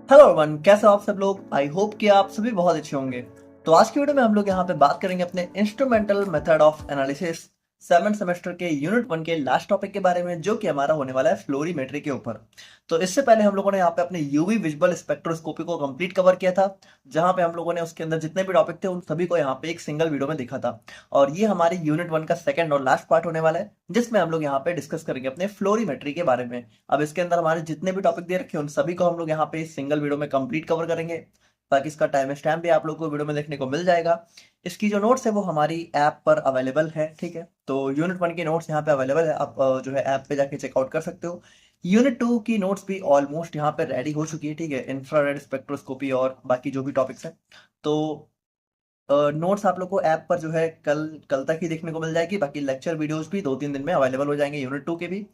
Hello everyone, कैसे हो आप सब लोग। आई होप कि आप सभी बहुत अच्छे होंगे। तो आज की वीडियो में हम लोग यहाँ पे बात करेंगे अपने instrumental method of analysis 7th semester के यूनिट 1 के लास्ट टॉपिक के बारे में, जो कि हमारा होने वाला है फ्लोरीमेट्री के ऊपर। तो इससे पहले हम लोगों ने यहाँ पे अपने यूवी विजुअल स्पेक्ट्रोस्कोपी को कंप्लीट कवर किया था, जहाँ पे हम लोगों ने उसके अंदर जितने भी टॉपिक थे उन सभी को यहाँ पे एक सिंगल वीडियो में देखा था। और ये हमारे यूनिट 1 का सेकंड और लास्ट पार्ट होने वाला है, जिसमें हम लोग यहाँ पे डिस्कस करेंगे अपने फ्लोरीमेट्री के बारे में। अब इसके अंदर हमारे जितने भी टॉपिक दे रखे हैं उन सभी को हम लोग यहाँ पे इस सिंगल वीडियो में कंप्लीट कवर करेंगे, ताकि इसका टाइम स्टैम्प भी आप लोग को वीडियो में देखने को मिल जाएगा। इसकी जो नोट्स है वो हमारी ऐप पर अवेलेबल है, ठीक है। तो यूनिट 1 की नोट्स यहाँ पे अवेलेबल है, आप जो है ऐप पे जाके चेकआउट कर सकते हो। यूनिट 2 की नोट्स भी ऑलमोस्ट यहाँ पे रेडी हो चुकी है, ठीक है। इंफ्रारेड स्पेक्ट्रोस्कोपी और बाकी जो भी टॉपिक्स हैं, तो नोट्स आप लोग को ऐप पर जो है कल कल तक ही देखने को मिल जाएगी। बाकी लेक्चर वीडियोस भी 2-3 दिन में अवेलेबल हो जाएंगे यूनिट 2 के भी।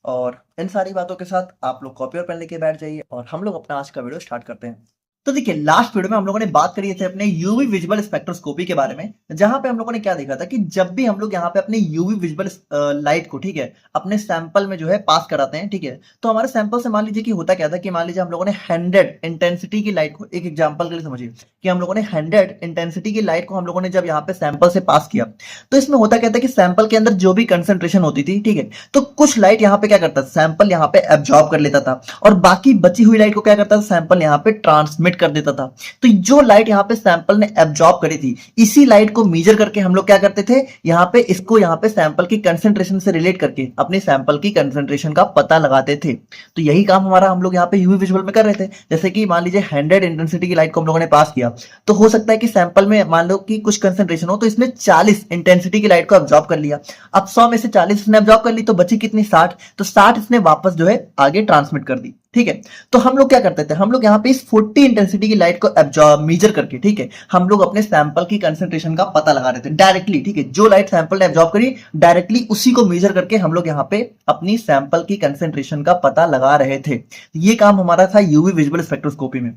और इन सारी बातों के साथ आप लोग कॉपी और पेन लेके बैठ जाइए और हम लोग अपना आज का वीडियो स्टार्ट करते हैं। तो देखिए, लास्ट वीडियो में हम लोगों ने बात करी थी अपने यूवी विजुअल स्पेक्ट्रोस्कोपी के बारे में, जहां पे हम लोगों ने क्या देखा था कि जब भी हम लोग यहाँ पे अपने यूवी विजुअल लाइट को, ठीक है, अपने सैंपल में जो है पास कराते हैं, ठीक है, तो हमारे सैंपल से मान लीजिए कि होता क्या था कि मान लीजिए हम लोगों ने 100 इंटेंसिटी की लाइट को, एक एग्जांपल के लिए समझिए कि हम लोगों ने 100 इंटेंसिटी की लाइट को हम लोगों ने जब यहाँ पे सैंपल से पास किया, तो इसमें होता क्या था कि सैंपल के अंदर जो भी कंसेंट्रेशन होती थी, ठीक है, तो कुछ लाइट यहाँ पे क्या करता था, सैंपल यहाँ पे एब्जॉर्ब कर लेता था, और बाकी बची हुई लाइट को क्या करता था, सैंपल यहाँ पे ट्रांसमिट कर देता था। तो जो लाइट यहाँ पे सैंपल ने एब्जॉर्ब करी थी, इसी लाइट को मेजर करके हम लोग क्या करते थे, यहाँ पे इसको यहाँ पे सैंपल की कंसेंट्रेशन से रिलेट करके अपने सैंपल की कंसेंट्रेशन का पता लगाते थे। तो यही काम हमारा हम लोग यहाँ पे यूवी विजुअल में कर रहे थे। जैसे कि मान लीजिए 100 इंटेंसिटी की लाइट को हम लोगों ने पास किया, तो हो सकता है कि सैंपल में मान लो कि कुछ कंसेंट्रेशन हो, तो इसमें 40 इंटेंसिटी की लाइट को एब्जॉर्ब कर लिया। अब 100 में से 40 इसने एब्जॉर्ब कर ली, तो बची कितनी, 60। तो 60 इसने वापस जो है आगे ट्रांसमिट कर दी, ठीक है। तो हम लोग क्या करते थे, हम लोग यहाँ पे इस 40 इंटेंसिटी की लाइट को एब्जॉर्ब मेजर करके, ठीक है, हम लोग अपने सैंपल की कंसेंट्रेशन का पता लगा रहे थे डायरेक्टली, ठीक है। जो लाइट सैंपल ने एब्जॉर्ब करी डायरेक्टली उसी को मेजर करके हम लोग यहाँ पे अपनी सैंपल की कंसेंट्रेशन का पता लगा रहे थे। ये काम हमारा था यूवी विजुअल स्पेक्ट्रोस्कोपी में।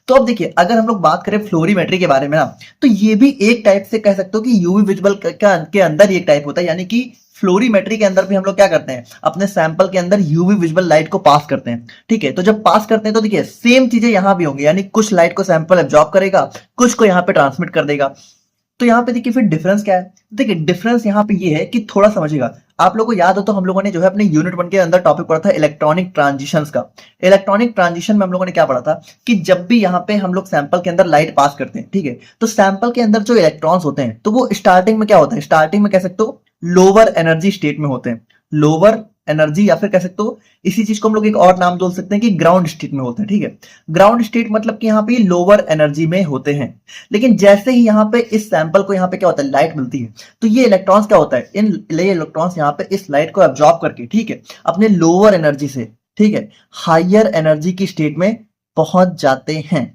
तो अब देखिए, अगर हम लोग बात करें फ्लोरीमेट्री के बारे में ना, तो ये भी एक टाइप से कह सकते हो कि यूवी विजुअल के अंदर एक टाइप होता है, यानी कि फ्लोरीमेट्री के अंदर भी हम लोग क्या करते हैं, अपने सैंपल के अंदर यूवी विजुअल लाइट को पास करते हैं, ठीक है। तो जब पास करते हैं तो देखिए सेम चीजें यहां भी होंगी, यानी कुछ लाइट को सैंपल एब्जॉर्ब करेगा, कुछ को यहां पे ट्रांसमिट कर देगा। तो यहाँ पे देखिए फिर डिफरेंस क्या है। देखिए डिफरेंस यहाँ पे ये है कि थोड़ा समझिएगा, आप लोगों को याद हो तो हम लोगों ने जो है अपने यूनिट 1 के अंदर टॉपिक पढ़ा था इलेक्ट्रॉनिक ट्रांजिशंस का। इलेक्ट्रॉनिक ट्रांजिशन में हम लोगों ने क्या पढ़ा था कि जब भी यहाँ पे हम लोग सैंपल के अंदर लाइट पास करते हैं, ठीक है, तो सैंपल के अंदर जो इलेक्ट्रॉन्स होते हैं, तो वो स्टार्टिंग में क्या होता है, स्टार्टिंग में कह सकते हो लोअर एनर्जी स्टेट में होते हैं, लोअर एनर्जी, या फिर कह सकते हो इसी चीज को हम लोग एक और नाम बोल सकते हैं कि ग्राउंड स्टेट में होते हैं, ठीक है। ग्राउंड स्टेट मतलब कि यहाँ पे लोअर एनर्जी में होते हैं। लेकिन जैसे ही यहाँ पे इस सैंपल को यहाँ पे क्या होता है, लाइट मिलती है, तो ये इलेक्ट्रॉन्स क्या होता है, ये इलेक्ट्रॉन्स यहाँ पे इस लाइट को एब्जॉर्ब करके, ठीक है, अपने लोअर एनर्जी से, ठीक है, हायर एनर्जी की स्टेट में पहुंच जाते हैं।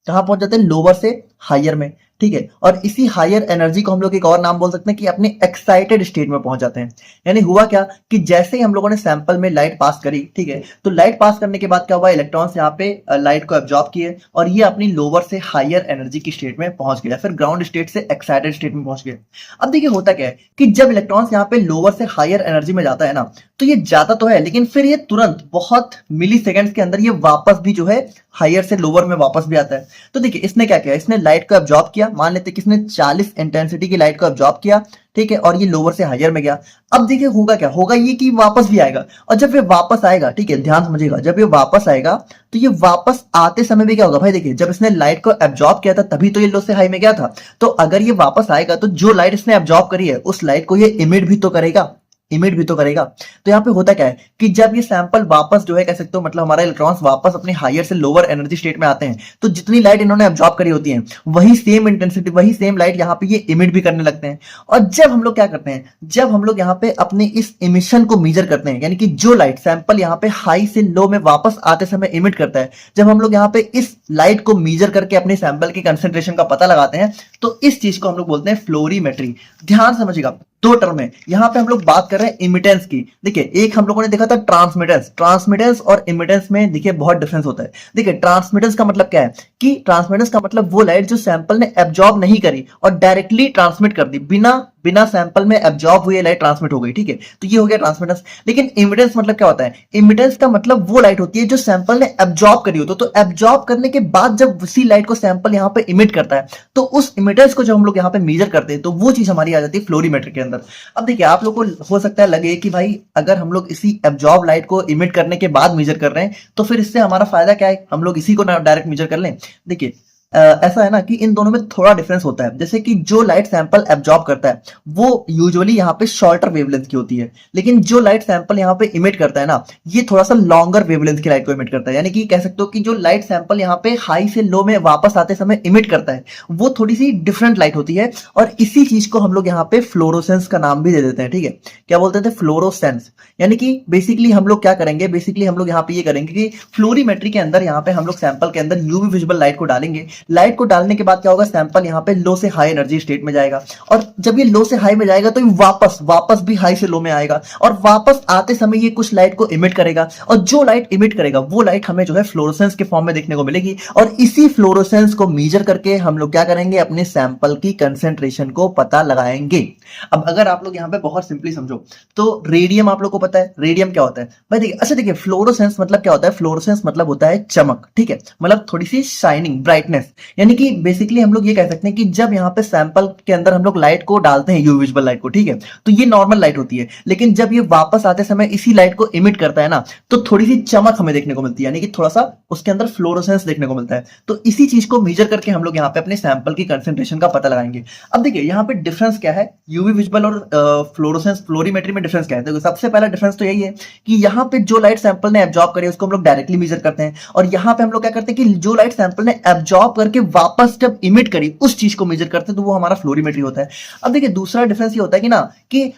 कहां पहुंच जाते हैं, लोअर से हायर में, ठीक है। और इसी हायर एनर्जी को हम लोग एक और नाम बोल सकते हैं कि अपने एक्साइटेड स्टेट में पहुंच जाते हैं। यानी हुआ क्या कि जैसे ही हम लोगों ने सैंपल में लाइट पास करी, ठीक है, तो लाइट पास करने के बाद क्या हुआ, इलेक्ट्रॉन्स यहाँ पे लाइट को एब्जॉर्ब किए और ये अपनी लोअर से हायर एनर्जी की स्टेट में पहुंच गया, फिर ग्राउंड स्टेट से एक्साइटेड स्टेट में पहुंच गए। अब देखिए होता क्या है कि जब इलेक्ट्रॉन्स यहाँ पे लोअर से हायर एनर्जी में जाता है ना, तो ये जाता तो है, लेकिन फिर ये तुरंत बहुत मिली सेकेंड्स के अंदर ये वापस भी जो है हायर से लोअर में वापस भी आता है। तो देखिए इसने क्या किया, इसने लाइट को एब्जॉर्ब किया, मान लेते कि इसने 40 इंटेंसिटी की लाइट को एब्जॉर्ब किया, ठीक है, और ये लोअर से हायर में गया। अब देखिए होगा क्या, होगा ये कि वापस भी आएगा, और जब ये वापस आएगा, ठीक है, ध्यान समझिएगा, जब ये वापस आएगा तो ये वापस आते समय भी क्या होगा भाई, देखिए जब इसने लाइट को एब्जॉर्ब किया था तभी तो ये लो से हाई में गया था, तो अगर ये वापस आएगा तो जो लाइट इसने एब्जॉर्ब करी है उस लाइट को ये इमिट भी तो करेगा, इमिट भी तो करेगा। तो यहाँ पे होता क्या है कि जब ये सैंपल वापस जो है कह सकते हो, मतलब हमारा इलेक्ट्रॉन्स वापस अपने हायर से लोअर एनर्जी स्टेट में आते हैं, तो जितनी लाइट इन्होंने एब्जॉर्ब करी होती है वही सेम इंटेंसिटी, वही सेम लाइट यहाँ पे ये इमिट भी करने लगते हैं। और जब हम लोग क्या करते हैं, जब हम लोग यहाँ पे अपने इस इमिशन को मेजर करते हैं, यानी कि जो लाइट सैंपल यहाँ पे हाई से लो में वापस आते समय इमिट करता है, जब हम लोग यहाँ पे इस लाइट को मेजर करके अपने सैंपल की कंसेंट्रेशन का पता लगाते हैं, तो इस चीज को हम लोग बोलते हैं फ्लोरीमेट्री। ध्यान समझिएगा, दो टर्म है यहाँ पे हम लोग बात कर रहे हैं इमिटेंस की। देखिए एक हम लोगों ने देखा था ट्रांसमिटेंस, ट्रांसमिटेंस और इमिटेंस में देखिए बहुत डिफरेंस होता है। देखिए ट्रांसमिटेंस का मतलब क्या है कि ट्रांसमिटेंस का मतलब वो लाइट जो सैंपल ने एब्जॉर्ब नहीं करी और डायरेक्टली ट्रांसमिट कर दी, बिना बिना सैंपल में एब्जॉर्ब हुई लाइट ट्रांसमिट हो गई, ठीक है। तो ये हो गया ट्रांसमिटेंस। लेकिन इमिटेंस मतलब क्या होता है? इमिटेंस का मतलब वो लाइट होती है जो सैंपल ने एब्जॉर्ब करी हो। तो एब्जॉर्ब करने के बाद जब उसी लाइट को सैंपल यहाँ पे इमिट करता है, तो उस इमिटेंस को जब हम लोग यहाँ पे मेजर करते हैं, तो वो चीज हमारी आ जाती है फ्लोरीमेट्री के अंदर। अब देखिए, आप लोग को हो सकता है लगे कि भाई अगर हम लोग इसी एब्जॉर्ब लाइट को इमिट करने के बाद मेजर कर रहे हैं, तो फिर इससे हमारा फायदा क्या है? हम लोग इसी को ना डायरेक्ट मेजर कर लें। देखिए, ऐसा है ना कि इन दोनों में थोड़ा डिफरेंस होता है। जैसे कि जो लाइट सैंपल एब्जॉर्ब करता है वो यूजुअली यहाँ पे शॉर्टर वेवलेंथ की होती है, लेकिन जो लाइट सैंपल यहाँ पे इमिट करता है ना, ये थोड़ा सा लॉन्गर वेवलेंथ की लाइट को इमिट करता है। यानी कि कह सकते हो कि जो लाइट सैंपल यहाँ पे हाई से लो में वापस आते समय इमिट करता है, वो थोड़ी सी डिफरेंट लाइट होती है। और इसी चीज को हम लोग यहाँ पे फ्लोरोसेंस का नाम भी दे देते हैं, ठीक है। क्या बोलते थे? फ्लोरोसेंस। यानी कि बेसिकली हम लोग क्या करेंगे? बेसिकली हम लोग यहाँ पे ये करेंगे कि फ्लोरीमेट्री के अंदर यहाँ पे हम लोग सैंपल के अंदर यूवी विजिबल लाइट को डालेंगे। लाइट को डालने के बाद क्या होगा? सैंपल यहाँ पे लो से हाई एनर्जी स्टेट में जाएगा, और जब ये लो से हाई में जाएगा तो ये वापस भी हाई से लो में आएगा, और वापस आते समय ये कुछ लाइट को इमिट करेगा, और जो लाइट इमिट करेगा वो लाइट हमें जो है फ्लोरोसेंस के फॉर्म में देखने को मिलेगी। और इसी फ्लोरोसेंस को मेजर करके हम लोग क्या करेंगे? अपने सैंपल की कंसेंट्रेशन को पता लगाएंगे। अब अगर आप लोग यहाँ पे बहुत सिंपली समझो तो रेडियम आप लोग को पता है, रेडियम क्या होता है भाई? देखिए, अच्छा देखिए, फ्लोरोसेंस मतलब क्या होता है? फ्लोरोसेंस मतलब होता है चमक, ठीक है। मतलब थोड़ी सी शाइनिंग, ब्राइटनेस। यानी कि बेसिकली हम लोग ये कह सकते हैं कि जब यहाँ पे सैंपल के अंदर हम लोग लाइट को डालते हैं, यूवी विजिबल लाइट को, ठीक है, तो ये नॉर्मल लाइट होती है। लेकिन जब ये वापस आते समय इसी लाइट को इमिट करता है ना, तो थोड़ी सी चमक हमें देखने को मिलती है, यानी कि थोड़ा सा उसके अंदर फ्लोरोसेंस देखने को मिलता है। तो इसी चीज को मेजर करके हम लोग यहाँ पे अपने सैंपल की कंसेंट्रेशन का पता लगाएंगे। अब देखिए, यहाँ पे डिफरेंस क्या है यूवी विजिबल और फ्लोरोसेंस फ्लोरीमेट्री में? डिफरेंस क्या है? देखो, सबसे पहला डिफरेंस तो यही है कि यहाँ पे जो लाइट सैंपल ने एब्जॉर्ब करी उसको हम लोग डायरेक्टली मेजर करते हैं, और यहाँ पे हम लोग क्या करते हैं कि जो लाइट सैंपल ने एब्जॉर्ब करके वापस जब इमिट करी उस चीज को मेजर करते हैं, तो वो हमारा फ्लोरीमेट्री होता है। अब देखिए, दूसरा डिफरेंस ये होता है कि ना कि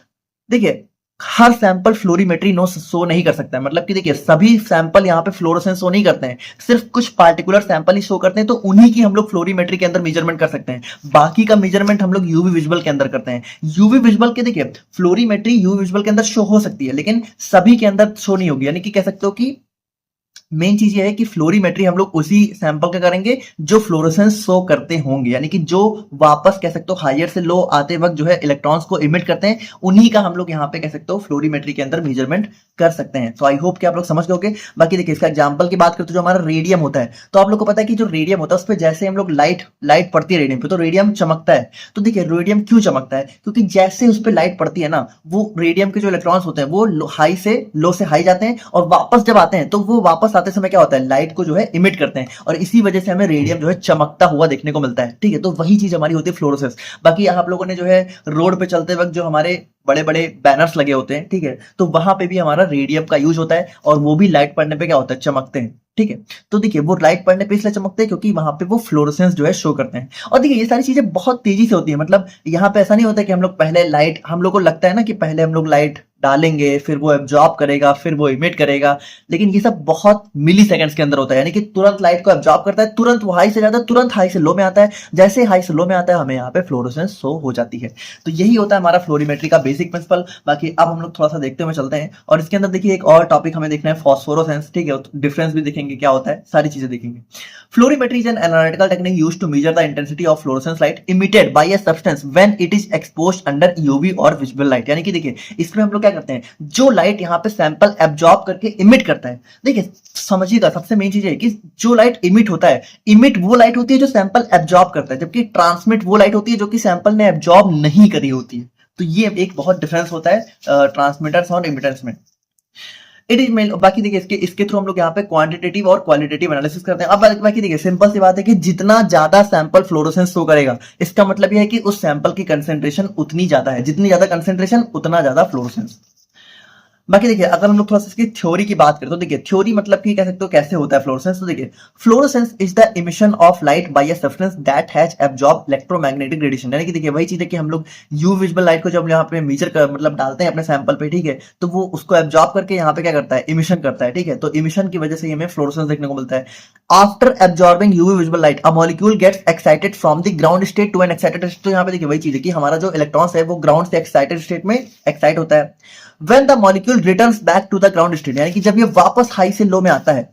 देखिए, हर सैंपल फ्लोरीमेट्री नो शो नहीं कर सकता है। मतलब कि देखिए, सभी सैंपल यहाँ पे फ्लोरोसेंस शो नहीं करते हैं, सिर्फ कुछ पार्टिकुलर सैंपल ही शो करते हैं, तो उन्हीं की हम लोग फ्लोरीमेट्री के अंदर मेजरमेंट कर सकते हैं। बाकी का मेजरमेंट हम लोग यूवी विजुअल के अंदर करते हैं। यूवी विजुअल के देखिए, फ्लोरीमेट्री यूवी विजुअल के अंदर शो हो सकती है, लेकिन सभी के अंदर शो नहीं होगी। यानी कि कह सकते हो कि मेन चीज ये है कि फ्लोरीमेट्री हम लोग उसी सैंपल का करेंगे जो फ्लोरोसेंस शो करते होंगे, यानी कि जो वापस कह सकते हो हायर से लो आते वक्त जो है इलेक्ट्रॉन्स को इमिट करते हैं, उन्हीं का हम लोग यहाँ पे कह सकते हो फ्लोरीमेट्री के अंदर मेजरमेंट कर सकते हैं। तो आई होप कि आप लोग समझ गए। बाकी देखिए, इसका एग्जांपल की बात करते तो जो हमारा रेडियम होता है, तो आप लोग को पता है कि जो रेडियम होता है उस पर जैसे हम लोग लाइट पड़ती है रेडियम पे, तो रेडियम चमकता है। तो देखिए, रेडियम क्यों चमकता है? क्योंकि जैसे उस पर लाइट पड़ती है ना, वो रेडियम के जो इलेक्ट्रॉन्स होते हैं वो हाई से लो से हाई जाते हैं, और वापस जब आते हैं तो वो वापस आते समय क्या होता है? लाइट को जो है इमिट करते हैं, और इसी वजह से हमें रेडियम जो है चमकता हुआ देखने को मिलता है, ठीक है। तो वही चीज हमारी होती है फ्लोरोसेंस। बाकी आप लोगों ने जो है रोड पे चलते वक्त जो हमारे बड़े बड़े बैनर्स लगे होते हैं, ठीक है, तो वहां पे भी हमारा रेडियम का यूज होता है, और वो भी लाइट पड़ने पे क्या होता है? चमकते हैं, ठीक है। तो देखिए, वो लाइट पड़ने पे इसलिए चमकते हैं क्योंकि वहां पे वो फ्लोरोसेंस जो है शो करते हैं। और देखिए, ये सारी चीजें बहुत तेजी से होती है। मतलब यहाँ पे ऐसा नहीं होता कि हम लोग पहले लाइट, हम लोग को लगता है ना कि पहले हम लोग लाइट डालेंगे, फिर वो एब्जॉर्ब करेगा, फिर वो इमिट करेगा, लेकिन ये सब बहुत मिली सेकेंड्स के अंदर होता है। यानी कि तुरंत लाइट को एब्जॉर्ब करता है, तुरंत वो हाई से जाता है, तुरंत हाई से लो में आता है, जैसे हाई से लो में आता है हमें यहाँ पे फ्लोरोसेंस शो हो जाती है। तो यही होता है हमारा फ्लोरीमेट्री का बेसिक प्रिंसिपल। बाकी अब हम लोग थोड़ा सा देखते हुए चलते हैं, और इसके अंदर देखिए एक और टॉपिक हमें देखना है, फॉस्फोरोसेंस, ठीक है। डिफरेंस भी देखेंगे क्या होता है, सारी चीजें देखेंगे। Fluorimetry is an analytical technique used to measure the intensity of fluorescence light emitted by a substance when it is exposed under UV or visible light. यानी कि देखिए, इसमें हम लोग क्या करते हैं, जो लाइट यहाँ पे सैंपल एब्जॉर्ब करके इमिट करता है, देखिए समझिएगा, सबसे मेन चीज है कि जो लाइट इमिट होता है, इमिट वो लाइट होती है जो सैंपल एब्जॉर्ब करता है, जबकि ट्रांसमिट वो लाइट होती है जो कि सैंपल ने एब्जॉर्ब नहीं करी होती है। तो ये एक बहुत डिफरेंस होता है ट्रांसमिटर्स और इमिटर्स में। It is male. बाकी देखिए, इसके थ्रू हम लोग यहाँ पे क्वांटिटेटिव और क्वालिटेटिव एनालिसिस करते हैं। अब बाकी देखिए, सिंपल सी बात है कि जितना ज्यादा सैंपल फ्लोरोसेंस शो करेगा, इसका मतलब यह है कि उस सैंपल की कंसेंट्रेशन उतनी ज्यादा है, जितनी ज्यादा कंसेंट्रेशन उतना ज्यादा फ्लोरोसेंस। बाकी देखिए, अगर हम लोग थोड़ा सा इसकी थ्योरी की बात करें, तो देखिए थ्योरी मतलब कि कह सकते हो कैसे होता है फ्लोरोसेंस। तो देखिए, fluorescence is the emission of light by a substance that has absorb electromagnetic radiation. यानी कि देखिए, वही चीज है कि हम लोग यू विजिबल लाइट को जब यहाँ पे मेजर कर मतलब डालते हैं अपने सैंपल पे, ठीक है, तो वो उसको एब्जॉर्ब करके यहाँ पे क्या करता है? इमिशन करता है, ठीक है। तो इमिशन की वजह से हमें फ्लोरोसेंस देखने को मिलता है। After absorbing UV visible light a molecule gets excited from the ground state to an excited state. तो यहाँ पे देखिए वही चीज है कि हमारा जो इलेक्ट्रॉन्स है वो ग्राउंड से एक्साइटेड स्टेट में एक्साइट होता है। When the molecule returns back to the ground state, यानी कि जब ये वापस हाई से लो में आता है,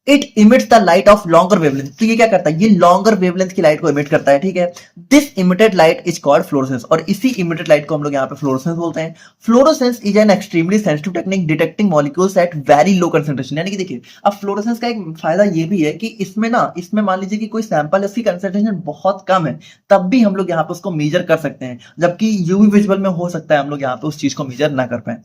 it emits the light of longer wavelength. तो ये क्या करता है, ये लॉन्गर वेवलेंथ की लाइट को इमिट करता है, ठीक है। This emitted light is called fluorescence, और इसी इमिटेड लाइट को हम लोग यहाँ पे फ्लोरोसेंस बोलते हैं। Fluorescence is an extremely sensitive technique detecting molecules at very low concentration. यानी कि देखिए, अब फ्लोरोसेंस का एक फायदा ये भी है कि इसमें मान लीजिए कि कोई सैंपल है, उसकी कंसेंट्रेशन बहुत कम है, तब भी हम लोग यहाँ पे उसको मेजर कर सकते हैं, जबकि यूवी विजुअल में हो सकता है हम लोग यहाँ पे उस चीज को मेजर ना कर पाए।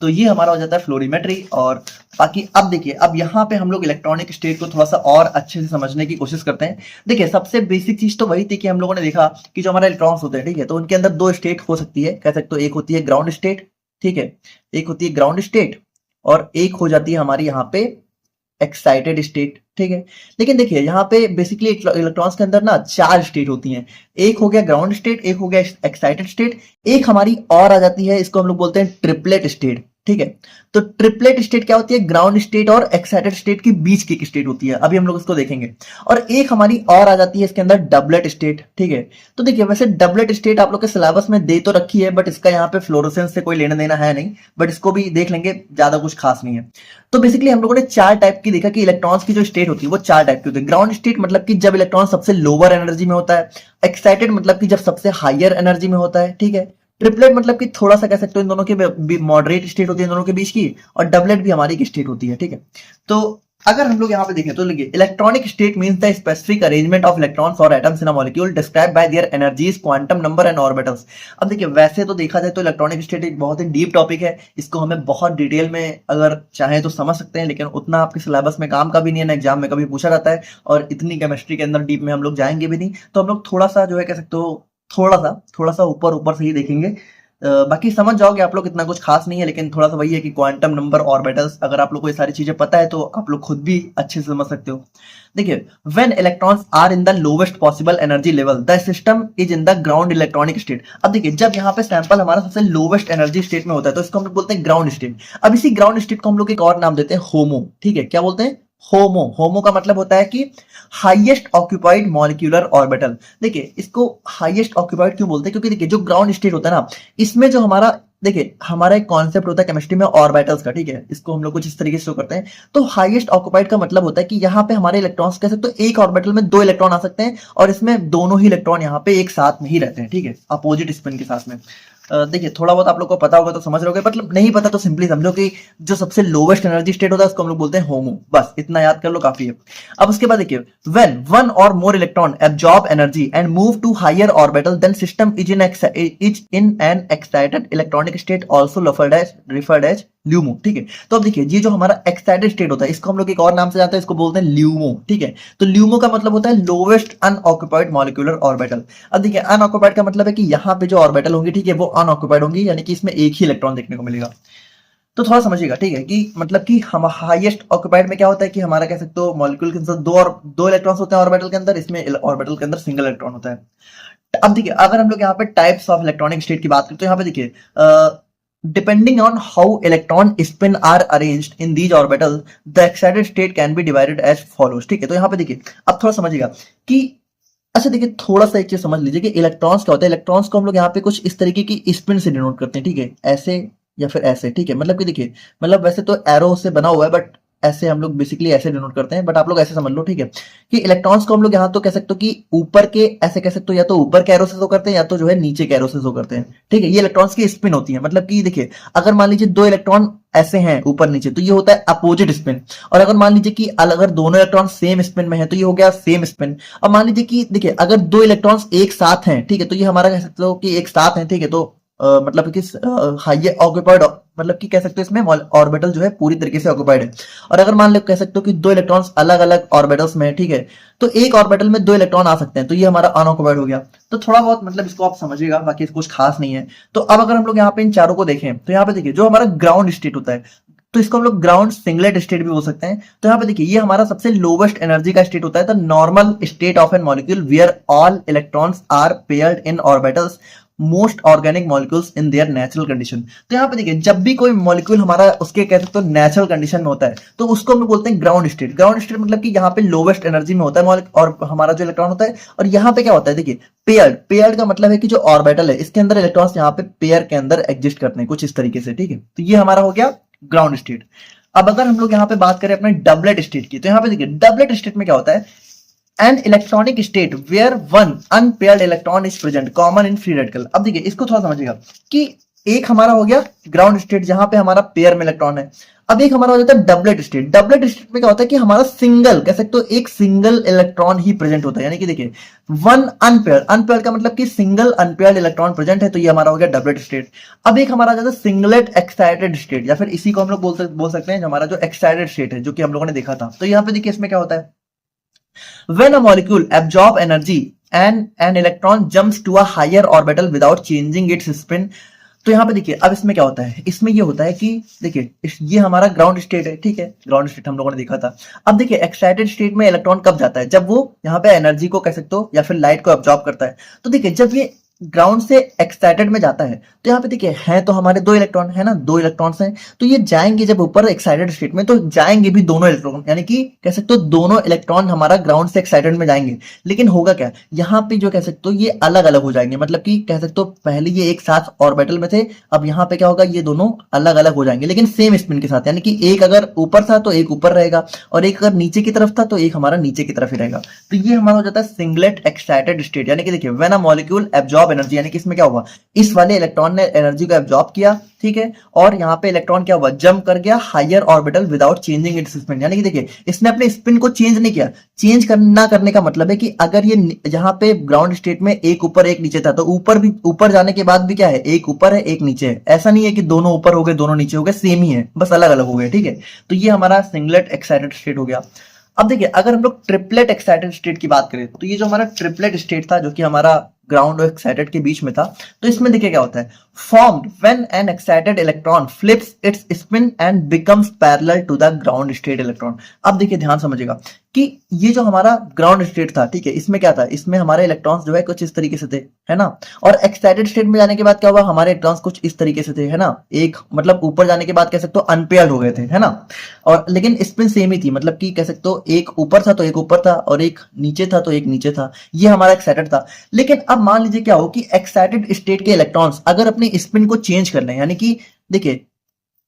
तो ये हमारा हो जाता है फ्लोरीमेट्री। और बाकी अब देखिए, अब यहाँ पे हम लोग इलेक्ट्रॉनिक स्टेट को थोड़ा सा और अच्छे से समझने की कोशिश करते हैं। देखिए, सबसे बेसिक चीज तो वही थी कि हम लोगों ने देखा कि जो हमारे इलेक्ट्रॉन्स होते हैं, ठीक है, तो उनके अंदर दो स्टेट हो सकती है, कह सकते हो। एक होती है ग्राउंड स्टेट, ठीक है, एक होती है ग्राउंड स्टेट, और एक हो जाती है हमारी यहाँ पे एक्साइटेड स्टेट, ठीक है। लेकिन देखिए, यहाँ पे बेसिकली इलेक्ट्रॉन्स के अंदर ना चार स्टेट होती हैं। एक हो गया ग्राउंड स्टेट, एक हो गया एक्साइटेड स्टेट, एक हमारी और आ जाती है, इसको हम लोग बोलते हैं ट्रिपलेट स्टेट, ठीक है। तो ट्रिपलेट स्टेट क्या होती है, ग्राउंड स्टेट और एक्साइटेड स्टेट के बीच की एक स्टेट होती है, अभी हम लोग इसको देखेंगे। और एक हमारी और आ जाती है इसके अंदर डबलेट स्टेट, ठीक है। तो देखिए, वैसे डबलेट स्टेट आप लोग के सिलेबस में दे तो रखी है, बट इसका यहाँ पे फ्लोरोसेंस से कोई लेना देना है नहीं, बट इसको भी देख लेंगे, ज्यादा कुछ खास नहीं है। तो बेसिकली हम लोगों ने चार टाइप की देखा कि इलेक्ट्रॉन्स की जो स्टेट होती है वो चार टाइप की होती है। ग्राउंड स्टेट मतलब कि जब इलेक्ट्रॉन सबसे लोअर एनर्जी में होता है, एक्साइटेड मतलब कि जब सबसे हायर एनर्जी में होता है, ठीक है। ट्रिपलेट मतलब कि थोड़ा सा कह सकते हो इन दोनों के मॉडरेट स्टेट होती है इन दोनों के बीच की, और डबलेट भी हमारी एक स्टेट होती है, ठीक है। तो अगर हम लोग यहाँ पे देखें तो देखिए, electronic state means the specific arrangement of electrons और atoms in a molecule describe by their energies, quantum number and orbitals. अब देखिए, वैसे तो देखा जाए तो इलेक्ट्रॉनिक स्टेट एक बहुत ही डीप टॉपिक है, इसको हमें बहुत डिटेल में अगर चाहे तो समझ सकते हैं, लेकिन उतना आपके सिलेबस में काम का भी नहीं है, ना एग्जाम में कभी पूछा जाता है, और इतनी केमिस्ट्री के अंदर डीप में हम लोग जाएंगे भी नहीं। तो हम लोग थोड़ा सा जो है कह सकते हो, थोड़ा सा ऊपर ऊपर से ही देखेंगे। बाकी समझ जाओगे आप लोग, इतना कुछ खास नहीं है, लेकिन थोड़ा सा वही है कि क्वांटम नंबर, ऑर्बिटल्स, अगर आप लोग को ये सारी चीजें पता है तो आप लोग खुद भी अच्छे से समझ सकते हो। देखिए, when electrons are in the lowest possible energy level the system is in the ground electronic state. अब देखिए, जब यहाँ पे सैंपल हमारा सबसे लोवेस्ट एनर्जी स्टेट में होता है तो इसको हम लोग बोलते हैं ग्राउंड स्टेट। अब इसी ग्राउंड स्टेट को हम लोग एक और नाम देते हैं होमो, ठीक है। क्या बोलते हैं, होमो। होमो का मतलब होता है कि हाईएस्ट ऑक्यूपाइड मॉलिक्यूलर ऑर्बिटल। देखिए, इसको हाईएस्ट ऑक्यूपाइड क्यों बोलते हैं, क्योंकि देखिए, जो ग्राउंड स्टेट होता है ना, इसमें जो हमारा, देखिए, हमारा एक कॉन्सेप्ट होता है केमिस्ट्री में ऑर्बिटल्स का, ठीक है। इसको हम लोग कुछ इस तरीके से करते हैं। तो हाईएस्ट ऑक्यूपाइड का मतलब होता है कि यहाँ पे हमारे इलेक्ट्रॉन्स कह सकते हो, एक ऑर्बिटल में दो इलेक्ट्रॉन आ सकते हैं, और इसमें दोनों ही इलेक्ट्रॉन यहाँ पे एक साथ में ही रहते हैं, ठीक है, अपोजिट स्पिन के साथ में। देखिए, थोड़ा बहुत आप लोग को पता होगा तो समझ रहोगे, मतलब नहीं पता तो सिंपली समझो कि जो सबसे लोवेस्ट एनर्जी स्टेट होता है उसको हम लोग बोलते हैं होमो। बस इतना याद कर लो, काफी है। अब उसके बाद देखिए, when one or more electron absorb energy and move to higher orbital then system is in an excited electronic state also referred as LUMO, ठीक है। तो अब देखिए, ये जो हमारा एक्साइटेड स्टेट होता है इसको हम लोग एक और नाम से जानते हैं, इसको बोलते हैं ल्यूमो, ठीक है। तो ल्यूमो का मतलब होता है लोवेस्ट अनऑक्यूपाइड मॉलिक्यूलर ऑर्बिटल। अब देखिए, अनऑक्यूपाइड का मतलब है कि यहाँ पे जो ऑर्बिटल होंगी, ठीक है, वो अनऑक्यूपाइड होंगी, यानी कि इसमें एक ही इलेक्ट्रॉन देखने को मिलेगा। तो थोड़ा समझिएगा, ठीक है, कि मतलब कि हम हाईएस्ट ऑक्यूपाइड में क्या होता है कि हमारा कह सकते हो मॉलिक्यूल के अंदर दो इलेक्ट्रॉन्स होते हैं ऑर्बिटल के अंदर, इसमें ऑर्बिटल के अंदर सिंगल इलेक्ट्रॉन होता है। अब देखिए, अगर हम लोग यहाँ पे टाइप्स ऑफ इलेक्ट्रॉनिक स्टेट की बात करें तो यहाँ पे देखिए, depending on how electron spin are arranged in these orbitals the excited state can be divided as follows, ठीक है। तो यहाँ पे देखिए, अब थोड़ा समझिएगा कि, अच्छा देखिए, थोड़ा सा एक चीज समझ लीजिए कि इलेक्ट्रॉन्स क्या होता है। इलेक्ट्रॉन्स को हम लोग यहाँ पे कुछ इस तरीके की स्पिन से डिनोट करते हैं, ठीक है, ऐसे या फिर ऐसे, ठीक है। मतलब कि देखिए, मतलब वैसे तो एरो से बना हुआ है, बट ऐसे हम लोग बेसिकली ऐसे डिनोट करते हैं, बट आप लोग ऐसे समझ लो, ठीक है, कि इलेक्ट्रॉन्स को हम लोग यहाँ तो कह सकते हो कि ऊपर के ऐसे कह सकते हो, या तो ऊपर के एरो से शो करते हैं या तो जो है नीचे के एरो से शो करते हैं, ठीक है। ये इलेक्ट्रॉन्स की स्पिन होती है। मतलब कि देखिए, अगर मान लीजिए दो इलेक्ट्रॉन ऐसे हैं ऊपर नीचे तो ये होता है अपोजिट स्पिन, और अगर मान लीजिए कि अगर दोनों इलेक्ट्रॉन सेम स्पिन में है तो ये हो गया सेम स्पिन। अब मान लीजिए कि देखिए, अगर दो इलेक्ट्रॉन्स एक साथ हैं, ठीक है, तो ये हमारा कह सकते हो कि एक साथ हैं, ठीक है। तो मतलब कि हाईएस्ट ऑक्यूपाइड, मतलब कि कह सकते हो इसमें ऑर्बिटल जो है पूरी तरीके से ऑक्यूपाइड है। और अगर मान लो कह सकते हो कि दो इलेक्ट्रॉन्स अलग अलग ऑर्बिटल्स में है, ठीक है, तो एक ऑर्बिटल में दो इलेक्ट्रॉन आ सकते हैं, तो ये हमारा अनऑक्यूपाइड हो गया। तो थोड़ा बहुत मतलब इसको आप समझिएगा, बाकी कुछ खास नहीं है। तो अब अगर हम लोग यहाँ पे इन चारों को देखें तो यहाँ पे देखिए, जो हमारा ग्राउंड स्टेट होता है तो इसको हम लोग ग्राउंड सिंगलेट स्टेट भी बोल सकते हैं। तो यहाँ पे देखिए, ये हमारा सबसे लोवेस्ट एनर्जी का स्टेट होता है, the normal state of an molecule where all electrons are paired in orbitals most organic molecules in their natural condition. तो यहाँ पे देखिए, जब भी कोई मॉलिक्यूल हमारा उसके कह सकते हो नेचुरल कंडीशन में होता है तो उसको हम बोलते हैं ग्राउंड स्टेट। ग्राउंड स्टेट मतलब कि यहाँ पे लोवेस्ट एनर्जी में होता है और हमारा जो इलेक्ट्रॉन होता है। और यहाँ पे क्या होता है, देखिए, पेयर्ड। पेयर्ड का मतलब है कि जो ऑर्बिटल है इसके अंदर इलेक्ट्रॉन्स यहाँ पे पेयर के अंदर एग्जिस्ट करते हैं कुछ इस तरीके से, ठीक है। तो ये हमारा हो गया ग्राउंड स्टेट। अब अगर हम लोग यहाँ पे बात करें अपने डबलेट स्टेट की, तो यहाँ पे देखिए डबलेट स्टेट में क्या होता है, an electronic state where one unpaired electron is present common in free radical. अब देखिए इसको थोड़ा समझिएगा कि एक हमारा हो गया ग्राउंड स्टेट जहां पे हमारा पेयर में इलेक्ट्रॉन है। अब एक हमारा हो जाता है डबलेट स्टेट। डबलेट स्टेट में क्या होता है कि हमारा सिंगल, कह सकते हो एक सिंगल इलेक्ट्रॉन ही प्रेजेंट होता है, यानी कि देखिए वन अनपेयर्ड, अनपेयर्ड का मतलब कि सिंगल अनपेयर्ड इलेक्ट्रॉन प्रेजेंट है, तो ये हमारा हो गया डबलेट स्टेट। अब एक हमारा आ जाता है सिंगलेट एक्साइटेड स्टेट, या फिर इसी को हम लोग बोल सकते हैं हमारा जो एक्साइटेड स्टेट है, जो कि हम लोगों ने देखा था। तो यहाँ पे देखिए इसमें क्या होता है, when a molecule absorb energy and an electron jumps to a higher orbital without changing its spin। तो यहाँ पे देखिए अब इसमें क्या होता है, इसमें ये होता है कि देखिए ये हमारा ग्राउंड स्टेट है, ठीक है, ग्राउंड स्टेट हम लोगों ने देखा था। अब देखिए एक्साइटेड स्टेट में इलेक्ट्रॉन कब जाता है, जब वो यहाँ पे एनर्जी को कह सकते हो या फिर लाइट को एब्जॉर्ब करता है। तो देखिए जब ये ग्राउंड से एक्साइटेड में जाता है, तो यहाँ पे देखिए है तो हमारे दो इलेक्ट्रॉन है ना, दो इलेक्ट्रॉन्स हैं, तो ये जाएंगे जब ऊपर एक्साइटेड स्टेट में, तो जाएंगे भी दोनों इलेक्ट्रॉन, यानी कि कह सकते हो दोनों इलेक्ट्रॉन हमारा ग्राउंड से एक्साइटेड में जाएंगे। लेकिन होगा क्या, यहाँ पे जो कह सकते हो ये अलग अलग हो जाएंगे, मतलब कि कह सकते हो पहले ये एक साथ ऑर्बिटल में थे, अब यहाँ पे क्या होगा, ये दोनों अलग अलग हो जाएंगे लेकिन सेम स्पिन के साथ, यानी कि एक अगर ऊपर था तो एक ऊपर रहेगा, और एक अगर नीचे की तरफ था तो एक हमारा नीचे की तरफ ही रहेगा। तो ये हमारा हो जाता है सिंगलेट एक्साइटेड स्टेट। यानी कि देखिए when a molecule absorb energy, यानी कि इसमें क्या हुआ, इस वाले इलेक्ट्रॉन ने एनर्जी को एब्जॉर्ब किया, ठीक है, और यहाँ पे इलेक्ट्रॉन क्या हुआ, जंप कर गया higher orbital without changing its spin. यानी कि देखिए इसने अपने स्पिन को चेंज नहीं किया। चेंज करना करने का मतलब है कि अगर ये यहाँ पे ग्राउंड स्टेट में एक ऊपर एक नीचे था, तो ऊपर भी, ऊपर जाने के बाद भी क्या है, एक ऊपर है एक नीचे है। ऐसा नहीं है कि दोनों ऊपर हो गए दोनों नीचे हो गए, सेम ही है, बस अलग अलग हो गए, ठीक है। तो ये हमारा सिंगलेट एक्साइटेड स्टेट हो गया। अब देखिए अगर हम लोग ट्रिपलेट एक्साइटेड स्टेट की बात करें, तो ये जो हमारा ट्रिपलेट स्टेट था, जो कि हमारा ग्राउंड और एक्साइटेड के बीच में था, तो इसमें देखिए क्या होता है, formed when an excited electron flips its spin and becomes parallel to the ground state electron. अब देखिए ध्यान समझिएगा कि ये जो हमारा ग्राउंड स्टेट था, ठीक है, इसमें क्या था, इसमें हमारे इलेक्ट्रॉन्स जो है कुछ इस तरीके से थे, है ना, और एक्साइटेड स्टेट में जाने के बाद क्या हुआ, हमारे इलेक्ट्रॉन्स कुछ इस तरीके से थे, है ना, एक मतलब ऊपर जाने के बाद कह सकते हो अनपेयर्ड हो गए थे, है ना, और लेकिन स्पिन सेम ही थी, मतलब कि कह सकते हो एक ऊपर था तो एक ऊपर था, और एक नीचे था तो एक नीचे था। ये हमारा एक्साइटेड था। लेकिन अब मान लीजिए क्या हो कि एक्साइटेड स्टेट के इलेक्ट्रॉन्स अगर अपनी स्पिन को चेंज कर लें, यानी कि देखिए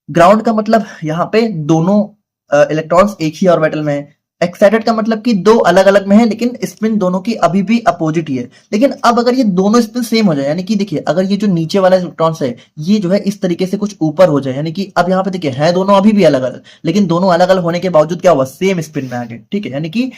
ग्राउंड का मतलब यहाँ पे दोनों इलेक्ट्रॉन्स एक ही ऑर्बिटल में है, एक्साइटेड का मतलब कि दो अलग अलग में है लेकिन स्पिन दोनों की अभी भी अपोजिट ही है। लेकिन अब अगर ये दोनों स्पिन सेम हो जाए, यानी कि देखिए अगर ये जो नीचे वाला इलेक्ट्रॉन्स है ये जो है इस तरीके से कुछ ऊपर हो जाए, यानी कि अब यहाँ पे देखिए है दोनों अभी भी अलग अलग, लेकिन दोनों अलग अलग होने के बावजूद क्या हुआ, सेम स्पिन में आ गए, ठीक है, यानी कि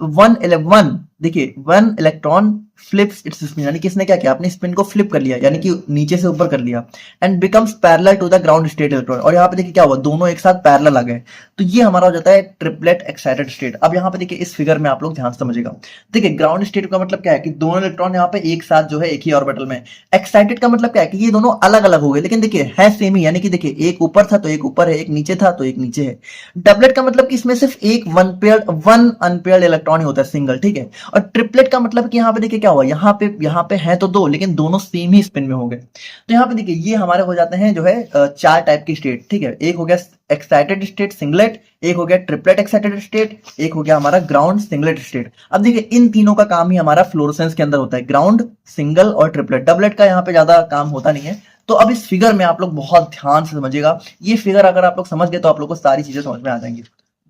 वन देखिए one electron flips its spin, यानी कि इसने क्या किया, अपनी स्पिन को फ्लिप कर लिया, यानी कि नीचे से ऊपर कर लिया, and becomes parallel to the ground state electron. और यहाँ पे देखिए क्या हुआ, दोनों एक साथ पैरेलल आ गए। तो ये हमारा हो जाता है ट्रिपलेट एक्साइटेड स्टेट। अब यहाँ पे देखिए इस फिगर में आप लोग ध्यान से समझिएगा, देखिए ग्राउंड स्टेट का मतलब क्या है कि दोनों इलेक्ट्रॉन यहाँ पे एक साथ जो है एक ही ऑर्बिटल में। एक्साइटेड का मतलब क्या है कि ये दोनों अलग अलग हो गए, लेकिन देखिए है सेम ही, यानी कि देखिए एक ऊपर था तो एक ऊपर है, एक नीचे था तो एक नीचे है। डबलेट का मतलब कि इसमें सिर्फ एक वन अनपेयर्ड इलेक्ट्रॉन ही होता है, सिंगल, ठीक है। और ट्रिपलेट का मतलब कि यहाँ पे देखिए क्या हुआ, यहाँ पे है तो दो, लेकिन दोनों सेम ही स्पिन में हो गए। तो यहाँ पे देखिए ये हमारे हो जाते हैं जो है चार टाइप की स्टेट, ठीक है। एक हो गया एक्साइटेड स्टेट सिंगलेट, एक हो गया ट्रिपलेट एक्साइटेड स्टेट, एक हो गया हमारा ग्राउंड सिंगलेट स्टेट। अब देखिए इन तीनों का काम ही हमारा फ्लोरोसेंस के अंदर होता है, ग्राउंड, सिंगल और ट्रिपलेट। डबलेट का यहाँ पे ज्यादा काम होता नहीं है। तो अब इस फिगर में आप लोग बहुत ध्यान से समझिएगा, ये फिगर अगर आप लोग समझ गए तो आप लोग को सारी चीजें समझ में आ जाएंगी।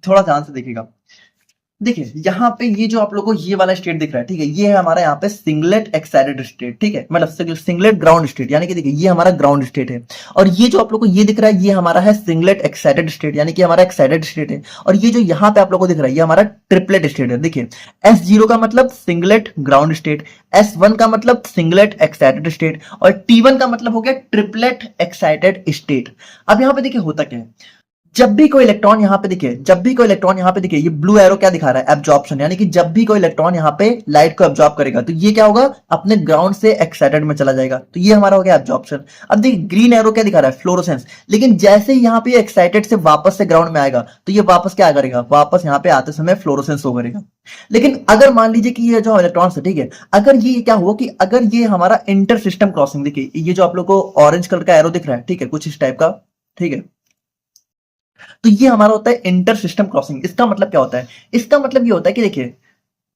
थोड़ा ध्यान से देखिएगा, देखिए यहाँ पे ये जो आप लोगों को ये वाला स्टेट दिख रहा है, ठीक है, ये है हमारा यहाँ पे सिंगलेट एक्साइटेड स्टेट, ठीक है, मतलब सिंगलेट ग्राउंड स्टेट, यानी कि देखिए ये हमारा ग्राउंड स्टेट है। और ये जो आप लोगों को ये दिख रहा है ये हमारा है सिंगलेट एक्साइटेड स्टेट, यानी कि हमारा एक्साइटेड स्टेट है। और ये जो यहाँ पे आप लोगों को दिख रहा है ये हमारा ट्रिपलेट स्टेट है। देखिए S0 का मतलब सिंगलेट ग्राउंड स्टेट, S1 का मतलब सिंगलेट एक्साइटेड स्टेट, और T1 का मतलब हो गया ट्रिपलेट एक्साइटेड स्टेट। अब यहाँ पे देखिए होता क्या है, जब भी कोई इलेक्ट्रॉन यहाँ पे दिखे, ये ब्लू एरो क्या दिखा रहा है, एब्जॉर्प्शन, यानी कि जब भी कोई इलेक्ट्रॉन यहाँ पे लाइट को एब्जॉर्ब करेगा तो ये क्या होगा, अपने ग्राउंड से एक्साइटेड में चला जाएगा, तो ये हमारा हो गया एब्जॉर्प्शन। अब देखिए ग्रीन एरो क्या दिखा रहा है, फ्लोरोसेंस, लेकिन जैसे ही यहाँ पे एक्साइटेड से वापस से ग्राउंड में आएगा तो ये वापस क्या करेगा, वापस यहाँ पे आते समय फ्लोरोसेंस हो करेगा। लेकिन अगर मान लीजिए कि ये जो इलेक्ट्रॉन्स है, ठीक है, अगर ये क्या हुआ कि अगर ये हमारा इंटर सिस्टम क्रॉसिंग, देखिए ये जो आप लोग को ऑरेंज कलर का एरो दिख रहा है, ठीक है, कुछ इस टाइप का, ठीक है, तो ये हमारा होता है इंटर सिस्टम क्रॉसिंग। इसका मतलब क्या होता है, इसका मतलब ये होता है कि देखिए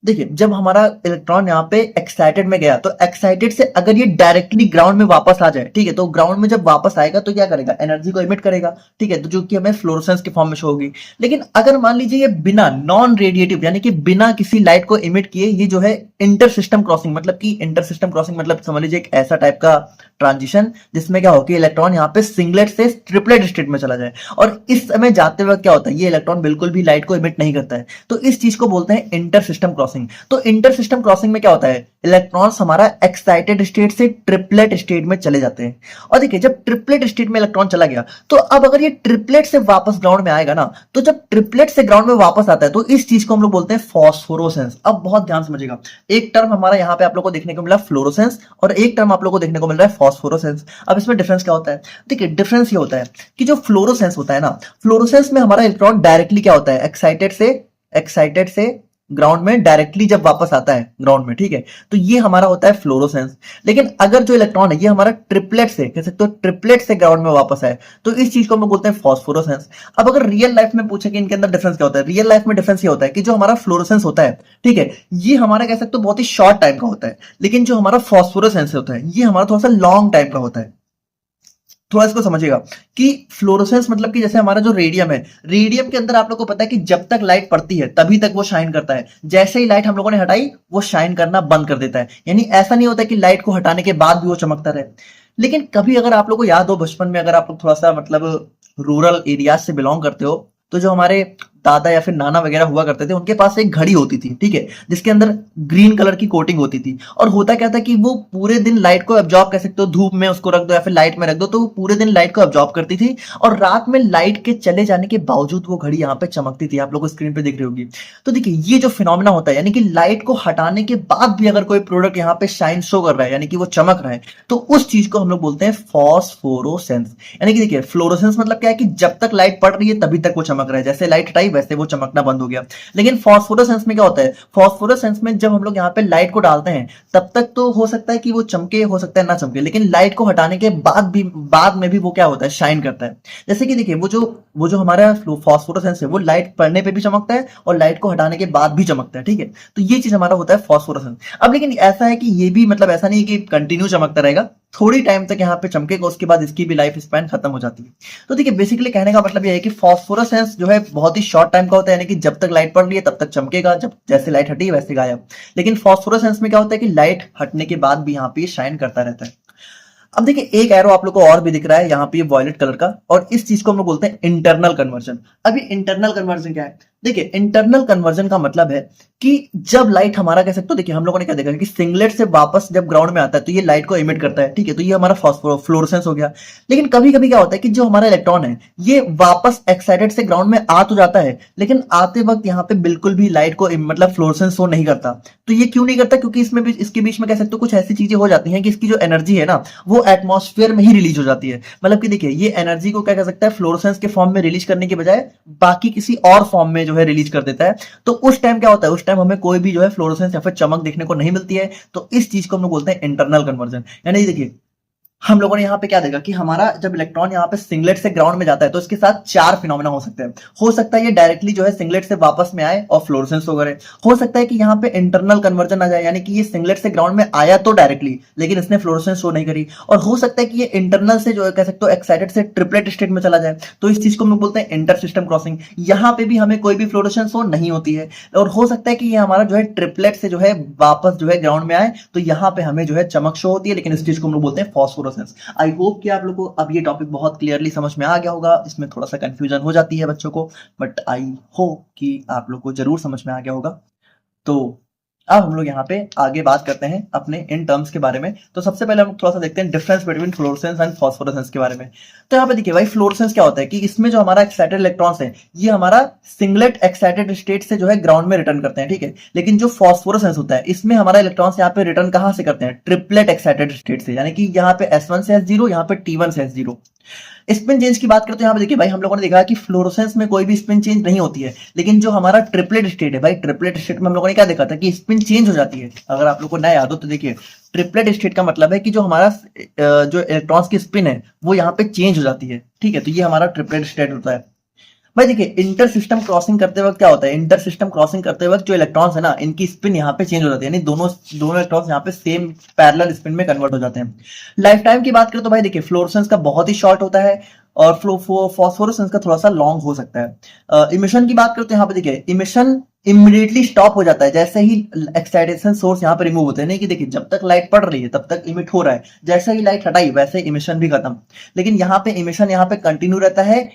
देखिए जब हमारा इलेक्ट्रॉन यहाँ पे एक्साइटेड में गया तो एक्साइटेड से अगर ये डायरेक्टली ग्राउंड में वापस आ जाए, ठीक है, तो ग्राउंड में जब वापस आएगा तो क्या करेगा, एनर्जी को इमिट करेगा, ठीक है, तो जो कि हमें फ्लोरोसेंस के फॉर्म में शो होगी। लेकिन अगर मान लीजिए ये बिना नॉन रेडिएटिव यानी कि बिना किसी लाइट को इमिट किए ये जो है इंटर सिस्टम क्रॉसिंग, मतलब कि इंटर सिस्टम क्रॉसिंग मतलब समझ लीजिए एक ऐसा टाइप का ट्रांजिशन जिसमें क्या हो कि इलेक्ट्रॉन यहाँ पे सिंगलेट से ट्रिपलेट स्टेट में चला जाए, और इस समय जाते वक्त क्या होता है, ये इलेक्ट्रॉन बिल्कुल भी लाइट को इमिट नहीं करता है, तो इस चीज को बोलते हैं इंटर सिस्टम क्रॉसिंग। तो इंटर सिस्टम क्रॉसिंग में क्या होता है, इलेक्ट्रॉन्स हमारा एक्साइटेड स्टेट से ट्रिपलेट स्टेट में चले जाते हैं। और देखिए जब ट्रिपलेट स्टेट में इलेक्ट्रॉन चला गया तो अब अगर ये ट्रिपलेट से वापस ग्राउंड में आएगा ना, तो जब ट्रिपलेट से ग्राउंड में वापस आता है तो इस चीज को हम लोग बोलते हैं फॉस्फोरोसेंस। अब बहुत ध्यान समझिएगा, एक टर्म हमारा यहाँ पे आप लोग को देखने को मिला फ्लोरोसेंस, और एक टर्म आप लोग को देखने को मिल रहा है फॉस्फोरोसेंस। अब इसमें डिफरेंस क्या होता है, देखिए डिफरेंस ये होता है कि जो फ्लोरोसेंस होता है ना, फ्लोरोसेंस में हमारा इलेक्ट्रॉन डायरेक्टली क्या होता है, एक्साइटेड से ग्राउंड में डायरेक्टली जब वापस आता है ग्राउंड में, ठीक है, तो ये हमारा होता है फ्लोरोसेंस। लेकिन अगर जो इलेक्ट्रॉन है ये हमारा ट्रिपलेट से, कह सकते हो ट्रिपलेट से ग्राउंड में वापस आए, तो इस चीज को हम बोलते हैं फॉस्फोरोसेंस। अब अगर रियल लाइफ में पूछे कि इनके अंदर डिफरेंस क्या होता है, रियल लाइफ में डिफरेंस ये होता है कि जो हमारा फ्लोरोसेंस होता है, ठीक है, ये हमारा कह सकते हो बहुत ही शॉर्ट टाइम का होता है, लेकिन जो हमारा फॉस्फोरोसेंस होता है ये हमारा थोड़ा सा लॉन्ग टाइम का होता है। थोड़ा इसको समझिएगा कि फ्लोरोसेंस मतलब कि जैसे हमारा जो रेडियम है, रेडियम के अंदर आप लोग को पता है कि जब तक लाइट पड़ती है तभी तक वो शाइन करता है, जैसे ही लाइट हम लोगों ने हटाई वो शाइन करना बंद कर देता है। यानी ऐसा नहीं होता कि लाइट को हटाने के बाद भी वो चमकता रहे। लेकिन कभी अगर आप लोग को याद हो बचपन में, अगर आप लोग थोड़ा सा मतलब रूरल एरियाज से बिलोंग करते हो, तो जो हमारे दादा या फिर नाना वगैरह हुआ करते थे उनके पास एक घड़ी होती थी, ठीक है, जिसके अंदर ग्रीन कलर की कोटिंग होती थी, और होता क्या था कि वो पूरे दिन लाइट को एब्जॉर्ब कर सकते हो, धूप में उसको रख दो या फिर लाइट में रख दो तो वो पूरे दिन लाइट को एब्जॉर्ब करती थी, और रात में लाइट के चले जाने के बावजूद वो घड़ी यहाँ पे चमकती थी। आप लोग स्क्रीन पे देख रही होगी। तो देखिए ये जो फिनोमेना होता है, यानी कि लाइट को हटाने के बाद भी अगर कोई प्रोडक्ट यहाँ पे शाइन शो कर रहा है, यानी कि वो चमक रहा है, तो उस चीज को हम लोग बोलते हैं फॉस्फोरोसेंस। यानी कि देखिए फ्लोरोसेंस मतलब क्या है कि जब तक लाइट पड़ रही है तभी तक वो चमक रहा है, जैसे लाइट हटाई वैसे वो चमकना बंद हो गया। लेकिन फॉस्फोरोसेंस में क्या होता है, फॉस्फोरोसेंस में जब हम लोग यहाँ पे लाइट को डालते हैं तब तक तो हो सकता है कि वो चमके, हो सकता है ना चमके, लेकिन लाइट को हटाने के बाद में भी वो क्या होता है, शाइन करता है। जैसे कि देखिए वो जो हमारा फॉस्फोरोसेंस है वो लाइट पड़ने पे भी चमकता है और लाइट को हटाने के बाद भी चमकता है, ठीक है, तो ये चीज हमारा होता है फॉस्फोरोसेंस। अब लेकिन ऐसा है कि ये भी मतलब ऐसा नहीं है कि कंटिन्यू चमकता रहेगा, थोड़ी टाइम तक यहाँ पे चमकेगा, उसके बाद इसकी भी लाइफ स्पैन खत्म हो जाती है। तो देखिए बेसिकली कहने का मतलब ये है कि फॉस्फोरोसेंस जो है बहुत ही शॉर्ट टाइम का होता है, यानी कि जब तक लाइट पड़ रही है तब तक चमकेगा, जब जैसे लाइट हटी वैसे गायब। लेकिन फॉस्फोरोसेंस में क्या होता है कि लाइट हटने के बाद भी यहाँ पे शाइन करता रहता है। अब देखिए एक एरो आप लोग को और भी दिख रहा है यहाँ पे वॉयलेट कलर का, और इस चीज को हम लोग बोलते हैं इंटरनल कन्वर्जन। अभी इंटरनल कन्वर्जन क्या है, देखिए इंटरनल कन्वर्जन का मतलब है कि जब लाइट हमारा कह सकते हो, देखिए हम लोगों ने क्या देखा कि सिंगलेट से वापस जब ग्राउंड में आता है तो ये लाइट को इमिट करता है, ठीक है, तो ये हमारा फ्लोरोसेंस हो गया। लेकिन कभी कभी क्या होता है कि जो हमारा इलेक्ट्रॉन है ये वापस एक्साइटेड से ग्राउंड में आ तो जाता है, लेकिन आते वक्त यहाँ पे बिल्कुल भी लाइट को मतलब फ्लोरोसेंस शो नहीं करता। तो ये क्यों नहीं करता, क्योंकि इसमें भी इसके बीच में कह सकते हो कुछ ऐसी चीजें हो जाती हैं कि इसकी जो एनर्जी है ना वो एटमॉस्फेयर में ही रिलीज हो जाती है। मतलब कि देखिए ये एनर्जी को क्या कर सकता है, फ्लोरोसेंस के फॉर्म में रिलीज करने के बजाय बाकी किसी और फॉर्म में जो है रिलीज कर देता है। तो उस टाइम क्या होता है, उस टाइम हमें कोई भी जो है फ्लोरोसेंस या फिर चमक देखने को नहीं मिलती है। तो इस चीज को हम लोग बोलते हैं इंटरनल कन्वर्जन। यानी देखिए हम लोगों ने यहाँ पे क्या देखा कि हमारा जब इलेक्ट्रॉन यहाँ पे सिंगलेट से ग्राउंड में जाता है तो इसके साथ चार फिनोमेना हो सकते हैं। हो सकता है ये डायरेक्टली जो है सिंगलेट से वापस में आए और फ्लोरोसेंस वगैरह, हो सकता है कि यहाँ पे इंटरनल कन्वर्जन आ जाए, यानी कि ये सिंगलेट से ग्राउंड में आया तो डायरेक्टली लेकिन इसने फ्लोरोसेंस शो नहीं करी, और हो सकता है कि ये इंटरनल से जो है कह सकते हो एक्साइटेड से ट्रिपलेट स्टेट में चला जाए, तो इस चीज को हम लोग बोलते हैं इंटर सिस्टम क्रॉसिंग। यहाँ पे भी हमें कोई भी फ्लोरोसेंस शो नहीं होती है, और हो सकता है कि ये हमारा जो है ट्रिपलेट से जो है वापस जो है ग्राउंड में आए तो यहाँ पे हमें जो है चमक शो होती है, लेकिन इस चीज को हम लोग बोलते हैं फॉस्फोरोसेंस। आई होप कि आप लोगों को अब ये टॉपिक बहुत क्लियरली समझ में आ गया होगा। इसमें थोड़ा सा कंफ्यूजन हो जाती है बच्चों को, बट आई होप कि आप लोग को जरूर समझ में आ गया होगा। तो अब हम लोग यहाँ पे आगे बात करते हैं अपने इन टर्म्स के बारे में। तो सबसे पहले हम थोड़ा सा देखते हैं difference between fluorescence and phosphorescence के बारे में। तो यहाँ पे देखिए भाई फ्लोरोसेंस क्या होता है कि इसमें जो हमारा एक्साइटेड इलेक्ट्रॉन्स है ये हमारा सिंगलेट एक्साइटेड स्टेट से जो है ग्राउंड में रिटर्न करते हैं, ठीक है। लेकिन जो फॉस्फोरेसेंस होता है इसमें हमारा इलेक्ट्रॉन्स यहाँ पे रिटर्न कहाँ से करते हैं, ट्रिपलेट एक्साइटेड स्टेट से, यानी कि यहाँ पे S1 से S0, यहाँ पे T1 से S0। स्पिन चेंज की बात करते हैं, यहाँ पे देखिए भाई हम लोगों ने देखा कि फ्लोरोसेंस में कोई भी स्पिन चेंज नहीं होती है, लेकिन जो हमारा ट्रिपलेट स्टेट है भाई, ट्रिपलेट स्टेट में हम लोगों ने क्या देखा था कि स्पिन चेंज हो जाती है। अगर आप लोग को नया याद हो तो देखिए ट्रिपलेट स्टेट का मतलब है कि जो हमारा जो इलेक्ट्रॉन्स की स्पिन है वो यहाँ पे चेंज हो जाती है, ठीक है, तो ये हमारा ट्रिपलेट स्टेट होता है। भाई देखिए, इंटर सिस्टम क्रॉसिंग करते वक्त क्या होता है, इंटर सिस्टम क्रॉसिंग करते वक्त जो इलेक्ट्रॉन्स है ना, इनकी स्पिन यहाँ पे चेंज हो जाती है, यानी दोनों दोनों इलेक्ट्रॉन्स यहाँ पे सेम पैरेलल स्पिन में कन्वर्ट हो जाते हैं। लाइफ टाइम की बात करें तो भाई देखिए, फ्लोरेसेंस का बहुत ही शॉर्ट होता है और फॉस्फोरेसेंस का थोड़ा सा लॉन्ग हो सकता है। इमिशन की बात करें तो यहाँ पे देखिए, इमिशन इमीडिएटली स्टॉप हो जाता है जैसे ही एक्साइटेशन सोर्स यहाँ पे रिमूव होते हैं। नहीं कि देखिए, जब तक लाइट पड़ रही है तब तक इमिट हो रहा है, जैसे ही लाइट हटाई वैसे इमिशन भी खत्म। लेकिन यहाँ पे इमिशन यहाँ पे कंटिन्यू रहता है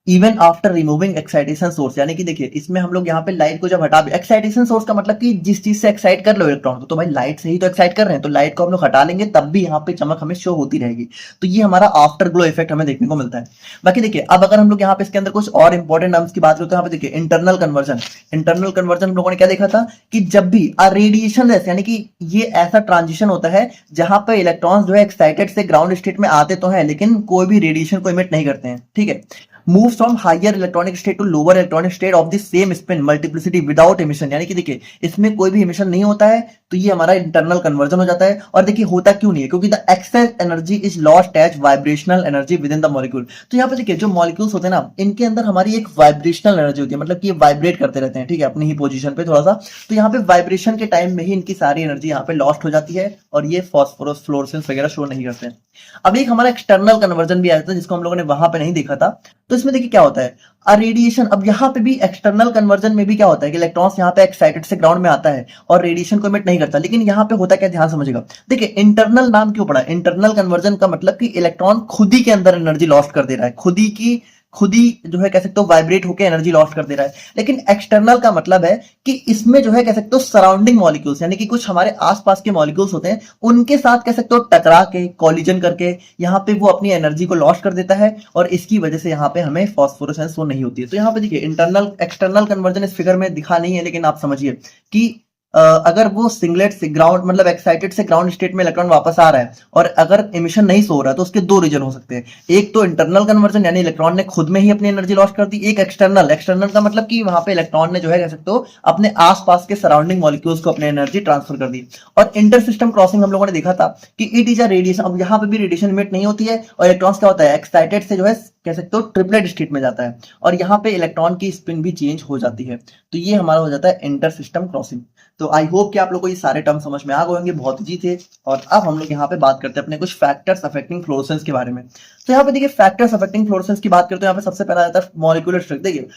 even after removing excitation source, यानी कि देखिए, इसमें हम लोग यहाँ पे लाइट को जब हटा, एक्साइटेशन सोर्स का मतलब कि जिस चीज से एक्साइट कर लो इलेक्ट्रॉन को, तो भाई लाइट से ही तो एक्साइट कर रहे हैं, तो लाइट को हम लोग हटा लेंगे तब भी यहाँ पे चमक हमें शो होती रहेगी। तो ये हमारा आफ्टर ग्लो इफेक्ट हमें देखने को मिलता है। बाकी देखिए, अब अगर हम लोग यहाँ पे इसके अंदर कुछ और इंपॉर्टेंट टर्म्स की बात करते हैं, यहाँ पे देखिए इंटरनल कन्वर्जन। इंटरनल कन्वर्जन हम लोगों ने क्या देखा था कि जब भी रेडिएशन लेस, यानी कि ये ऐसा ट्रांजिशन होता है जहां पे इलेक्ट्रॉन्स जो है एक्साइटेड से ग्राउंड स्टेट में आते तो हैं लेकिन कोई भी रेडिएशन को इमिट नहीं करते हैं, ठीक है। Move from higher electronic state to lower electronic state of the same spin multiplicity without emission, यानी कि देखिए, इसमें कोई भी इमिशन नहीं होता है, तो ये हमारा इंटरनल कन्वर्जन हो जाता है। और देखिए, होता क्यों नहीं है, क्योंकि the excess energy is lost as vibrational energy within the molecule. तो यहाँ पे देखिए, जो मॉलिक्यूल्स होते हैं ना, इनके अंदर हमारी एक वाइब्रेशनल एनर्जी होती है, मतलब कि ये वाइब्रेट करते रहते हैं, ठीक है, अपनी ही पोजीशन पे थोड़ा सा। तो यहाँ पे वाइब्रेशन के टाइम में ही इनकी सारी एनर्जी यहाँ पे लॉस्ट हो जाती है और ये फॉस्फोरस फ्लोरेसेंस वगैरह शो नहीं करते हैं। अब एक हमारा एक्सटर्नल कन्वर्जन भी आया था जिसको हम लोगों ने वहां पे नहीं देखा था। तो इसमें देखिए क्या होता है, रेडिएशन। अब यहाँ पे भी एक्सटर्नल कन्वर्जन में भी क्या होता है कि इलेक्ट्रॉन्स यहाँ पे एक्साइटेड से ग्राउंड में आता है और रेडिएशन को इमिट नहीं करता, लेकिन यहाँ पे होता क्या, ध्यान समझिएगा। देखिए, इंटरनल नाम क्यों पड़ा, इंटरनल कन्वर्जन का मतलब कि इलेक्ट्रॉन खुद ही के अंदर एनर्जी लॉस्ट कर दे रहा है, खुद ही जो है कह सकते हो वाइब्रेट होकर एनर्जी लॉस्ट कर दे रहा है। लेकिन एक्सटर्नल का मतलब है कि इसमें जो है कह सकते हो सराउंडिंग मॉलिक्यूल्स, यानी कि कुछ हमारे आसपास के मॉलिक्यूल्स होते हैं, उनके साथ कह सकते हो टकरा के, कॉलिजन करके यहाँ पे वो अपनी एनर्जी को लॉस्ट कर देता है और इसकी वजह से यहाँ पे हमें फॉस्फोरेसेंस वो नहीं होती है। तो यहाँ पे देखिए, इंटरनल एक्सटर्नल कन्वर्जन इस फिगर में दिखा नहीं है, लेकिन आप समझिए कि अगर वो सिंगलेट से ग्राउंड, मतलब एक्साइटेड से ग्राउंड स्टेट में इलेक्ट्रॉन वापस आ रहा है और अगर इमिशन नहीं सो रहा है, तो उसके दो रीजन हो सकते हैं। एक तो इंटरनल कन्वर्जन, यानी इलेक्ट्रॉन ने खुद में ही अपनी एनर्जी लॉस्ट कर दी। एक एक्सटर्नल, एक्सटर्नल का मतलब कि वहां पे इलेक्ट्रॉन ने जो है कह सकते हो अपने आसपास के सराउंडिंग मॉलिक्यूल्स को अपनी एनर्जी ट्रांसफर कर दी। और इंटर सिस्टम क्रॉसिंग हम लोगों ने देखा था कि इट इज अ रेडिएशन। अब यहाँ पे भी रेडिएशन इमिट नहीं होती है और इलेक्ट्रॉन्स क्या होता है, एक्साइटेड से जो है कह सकते हो ट्रिपलेट स्टेट में जाता है और यहाँ पे इलेक्ट्रॉन की स्पिन भी चेंज हो जाती है। तो ये हमारा हो जाता है इंटर सिस्टम क्रॉसिंग। तो आई होप कि आप लोगों को ये सारे टर्म समझ में आ गए होंगे, बहुत इजी थे। और अब हम लोग यहाँ पे बात करते हैं अपने कुछ फैक्टर्स अफेक्टिंग फ्लोरेसेंस के बारे में। तो यहाँ पे देखिए, फैक्टर्स अफेक्टिंग फ्लोरेसेंस की बात करते हैं, यहाँ पे सबसे पहला आता है मॉलिक्यूलर स्ट्रक्चर। देखिए,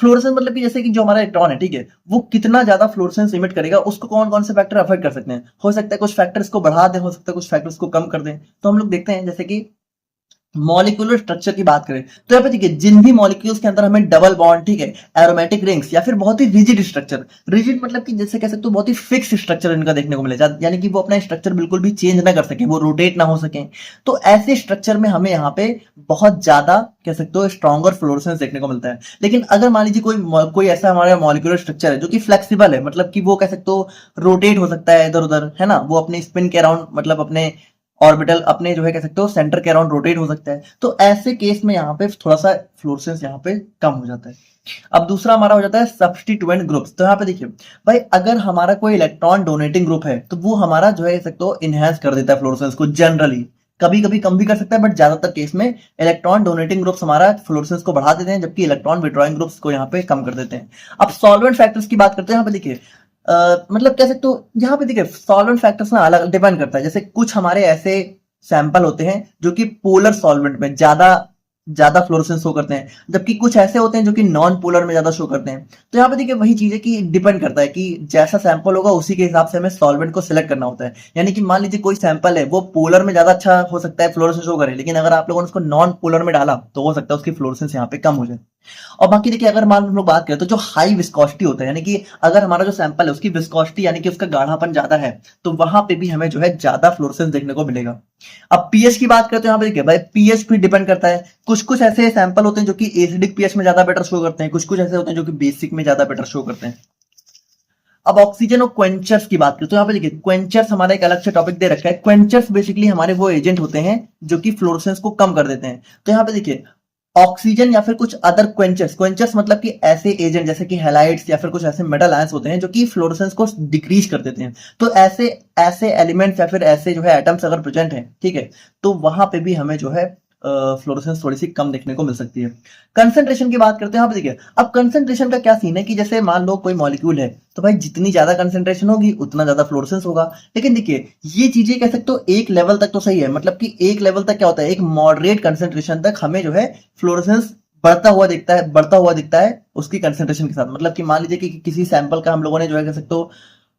फ्लोरेसेंस मतलब कि जैसे कि जो हमारा इलेक्ट्रॉन है, ठीक है, वो कितना ज्यादा फ्लोरेसेंस इमिट करेगा, उसको कौन कौन से फैक्टर अफेक्ट कर सकते हैं। हो सकता है कुछ फैक्टर्स को बढ़ा दें, हो सकता है कुछ फैक्टर्स को कम कर दें। तो हम लोग देखते हैं, जैसे कि मॉलिक्यूलर स्ट्रक्चर की बात करें तो यहाँ पे देखिए, जिन भी मॉलिक्यूल्स के अंदर हमें डबल बॉन्ड, ठीक है, एरोमेटिक रिंग्स या फिर बहुत ही रिजिड स्ट्रक्चर, रिजिड मतलब कि जैसे कह सकते हो बहुत ही फिक्स स्ट्रक्चर इनका देखने को मिलेगा, यानी कि वो अपना स्ट्रक्चर बिल्कुल भी चेंज ना कर सके, वो रोटेट ना हो सके। तो ऐसे स्ट्रक्चर में हमें यहाँ पे बहुत ज्यादा कह सकते हो स्ट्रॉन्गर फ्लोरेसेंस देखने को मिलता है। लेकिन अगर मान लीजिए कोई ऐसा हमारा मॉलिक्यूलर स्ट्रक्चर है जो कि फ्लेक्सिबल है, मतलब कि वो कह सकते हो रोटेट हो सकता है इधर उधर, है ना, वो अपने स्पिन के अराउंड, मतलब अपने ऑर्बिटल, अपने जो है कह सकते हो सेंटर के अराउंड रोटेट हो सकता है। तो ऐसे केस में यहाँ पे थोड़ा सा फ्लोरेसेंस यहाँ पे कम हो जाता है। अब दूसरा हमारा हो जाता है सब्स्टिट्यूएंट ग्रुप्स। तो यहाँ पे देखिए भाई, अगर हमारा कोई इलेक्ट्रॉन डोनेटिंग ग्रुप है तो वो हमारा जो है कह सकते हो इनहेंस कर देता है फ्लोरेसेंस को जनरली, कभी कभी कम भी कर सकता है, बट ज्यादातर केस में इलेक्ट्रॉन डोनेटिंग ग्रुप्स हमारा फ्लोरेसेंस को बढ़ा देते हैं, जबकि इलेक्ट्रॉन विड्रॉइंग ग्रुप्स को यहाँ पे कम कर देते हैं। अब सॉल्वेंट फैक्टर्स की बात करते हैं। यहाँ पे देखिए, मतलब कह सकते हो यहाँ पे देखिए, सॉल्वेंट फैक्टर्स ना अलग डिपेंड करता है। जैसे कुछ हमारे ऐसे सैंपल होते हैं जो कि पोलर सॉल्वेंट में ज्यादा ज्यादा फ्लोरेसेंस शो करते हैं, जबकि कुछ ऐसे होते हैं जो कि नॉन पोलर में ज्यादा शो करते हैं। तो यहाँ पे देखिए, वही चीज है कि डिपेंड करता है कि जैसा सैंपल होगा उसी के हिसाब से हमें सॉल्वेंट को सिलेक्ट करना होता है। यानी कि मान लीजिए कोई सैंपल है वो पोलर में ज्यादा अच्छा हो सकता है फ्लोरेसेंस शो करे, लेकिन अगर आप लोगों ने उसको नॉन पोलर में डाला तो हो सकता है उसकी फ्लोरेसेंस यहाँ पे कम हो जाए। और बाकी देखिए, अगर मान हम लोग बात करें तो जो हाई विस्कोसिटी होता है, यानी कि अगर हमारा जो सैंपल है उसकी विस्कोसिटी यानी कि उसका गाढ़ापन ज्यादा है, तो वहां पे भी हमें जो है ज्यादा फ्लोरेसेंस देखने को मिलेगा। अब पीएच की बात करते हैं, यहाँ पे देखिए भाई, पीएच भी डिपेंड करता है। कुछ कुछ ऐसे सैंपल होते हैं जो कि एसिडिक पीएच में ज्यादा बेटर शो करते हैं, कुछ कुछ ऐसे होते हैं जो कि बेसिक में ज्यादा बेटर शो करते हैं। अब ऑक्सीजन और क्वेंचर्स की बात करें तो यहाँ पे देखिए, क्वेंचर्स हमारा एक अलग से टॉपिक दे रखा है। क्वेंचर्स बेसिकली हमारे वो एजेंट होते हैं जो कि फ्लोरेसेंस को कम कर देते हैं। तो यहाँ पे देखिए, ऑक्सीजन या फिर कुछ अदर क्वेंचर्स, क्वेंचर्स मतलब कि ऐसे एजेंट जैसे कि हैलाइड्स या फिर कुछ ऐसे मेटल आयंस होते हैं जो कि फ्लोरेसेंस को डिक्रीज कर देते हैं। तो ऐसे ऐसे एलिमेंट्स या फिर ऐसे जो है एटम्स अगर प्रेजेंट हैं, ठीक है, तो वहां पे भी हमें जो है फ्लोरोसेंस थोड़ी सी कम देखने को मिल सकती है। कंसंट्रेशन की बात करते हैं, यहाँ पे देखिए अब कंसंट्रेशन का क्या सीन है कि जैसे मान लो कोई मॉलिक्यूल है तो भाई जितनी ज्यादा कंसंट्रेशन होगी उतना ज्यादा फ्लोरोसेंस होगा। लेकिन देखिए ये चीजें कह सकते हो एक लेवल तक तो सही है, मतलब कि एक लेवल तक क्या होता है, एक मॉडरेट कंसंट्रेशन तक हमें जो है फ्लोरोसेंस बढ़ता हुआ दिखता है उसकी कंसंट्रेशन के साथ। मतलब कि मान लीजिए कि किसी सैंपल का हम लोगों ने जो है कह सकते हो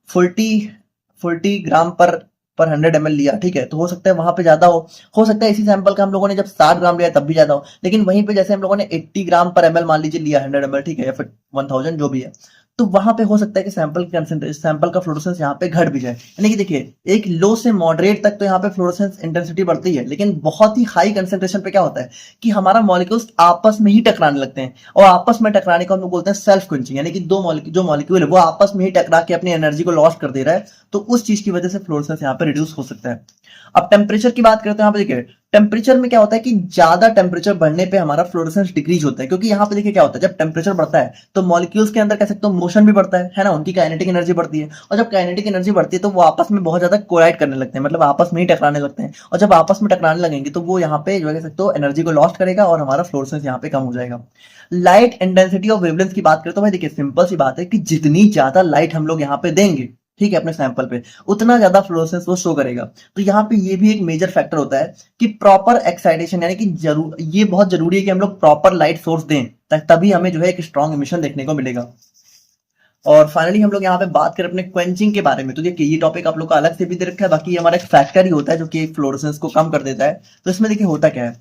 40 ग्राम पर 100 ml लिया, ठीक है, तो हो सकता है वहां पे ज्यादा हो सकता है इसी सैंपल का हम लोगों ने जब 60 ग्राम लिया तब भी ज्यादा हो, लेकिन वहीं पे जैसे हम लोगों ने 80 ग्राम पर ml मान लीजिए लिया 100 ml, ठीक है, या फिर 1000 जो भी है, तो वहां पे हो सकता है कि सैंपल का फ्लोरोसेंस यहाँ पे घट भी जाए। यानी कि देखिए एक लो से मॉडरेट तक तो यहाँ पे फ्लोरोसेंस इंटेंसिटी बढ़ती है, लेकिन बहुत ही हाई कंसेंट्रेशन पे क्या होता है कि हमारा मॉलिक्यूल्स आपस में ही टकराने लगते हैं, और आपस में टकराने को हम लोग बोलते हैं सेल्फ क्विंचिंग, यानी कि जो मॉलिक्यूल है वो आपस में ही टकरा के अपनी एनर्जी को लॉस्ट कर दे रहा है, तो उस चीज की वजह से फ्लोरोसेंस यहाँ पे रिड्यूस हो सकता है। अब टेम्परेचर की बात करते हैं, यहाँ पे देखिए टेम्परेचर में क्या होता है कि ज्यादा टेम्परेचर बढ़ने पे हमारा फ्लोरोसेंस डिक्रीज होता है, क्योंकि यहाँ पे देखिए क्या होता है जब टेम्परेचर बढ़ता है तो मॉलिक्यूल्स के अंदर कह सकते हो मोशन भी बढ़ता है ना, उनकी काइनेटिक एनर्जी बढ़ती है, और जब काइनेटिक एनर्जी बढ़ती है तो वो आपस में बहुत ज्यादा कोलाइड करने लगते हैं, मतलब आपस में ही टकराने लगते हैं, और जब आपस में टकराने लगेंगे तो वो यहाँ पे जो कह सकते हो एनर्जी को लॉस्ट करेगा और हमारा फ्लोरोसेंस यहाँ पे कम हो जाएगा। लाइट इंटेंसिटी ऑफ वेवलेंथ की बात करें तो भाई देखिए सिंपल सी बात है कि जितनी ज्यादा लाइट हम लोग यहाँ पे देंगे, ठीक है, अपने सैंपल पे, उतना ज्यादा फ्लोरोसेंस वो शो करेगा। तो यहाँ पे ये भी एक मेजर फैक्टर होता है कि प्रॉपर एक्साइटेशन, यानी कि ये बहुत जरूरी है कि हम लोग प्रॉपर लाइट सोर्स दें, तभी हमें जो है एक स्ट्रॉन्ग इमिशन देखने को मिलेगा। और फाइनली हम लोग यहाँ पे बात करें अपने क्वेंचिंग के बारे में, तो देखिए ये टॉपिक आप लोग का अलग से भी दे रखा है, बाकी हमारा एक फैक्टर ही होता है जो कि फ्लोरोसेंस को कम कर देता है। तो इसमें देखिए होता क्या है,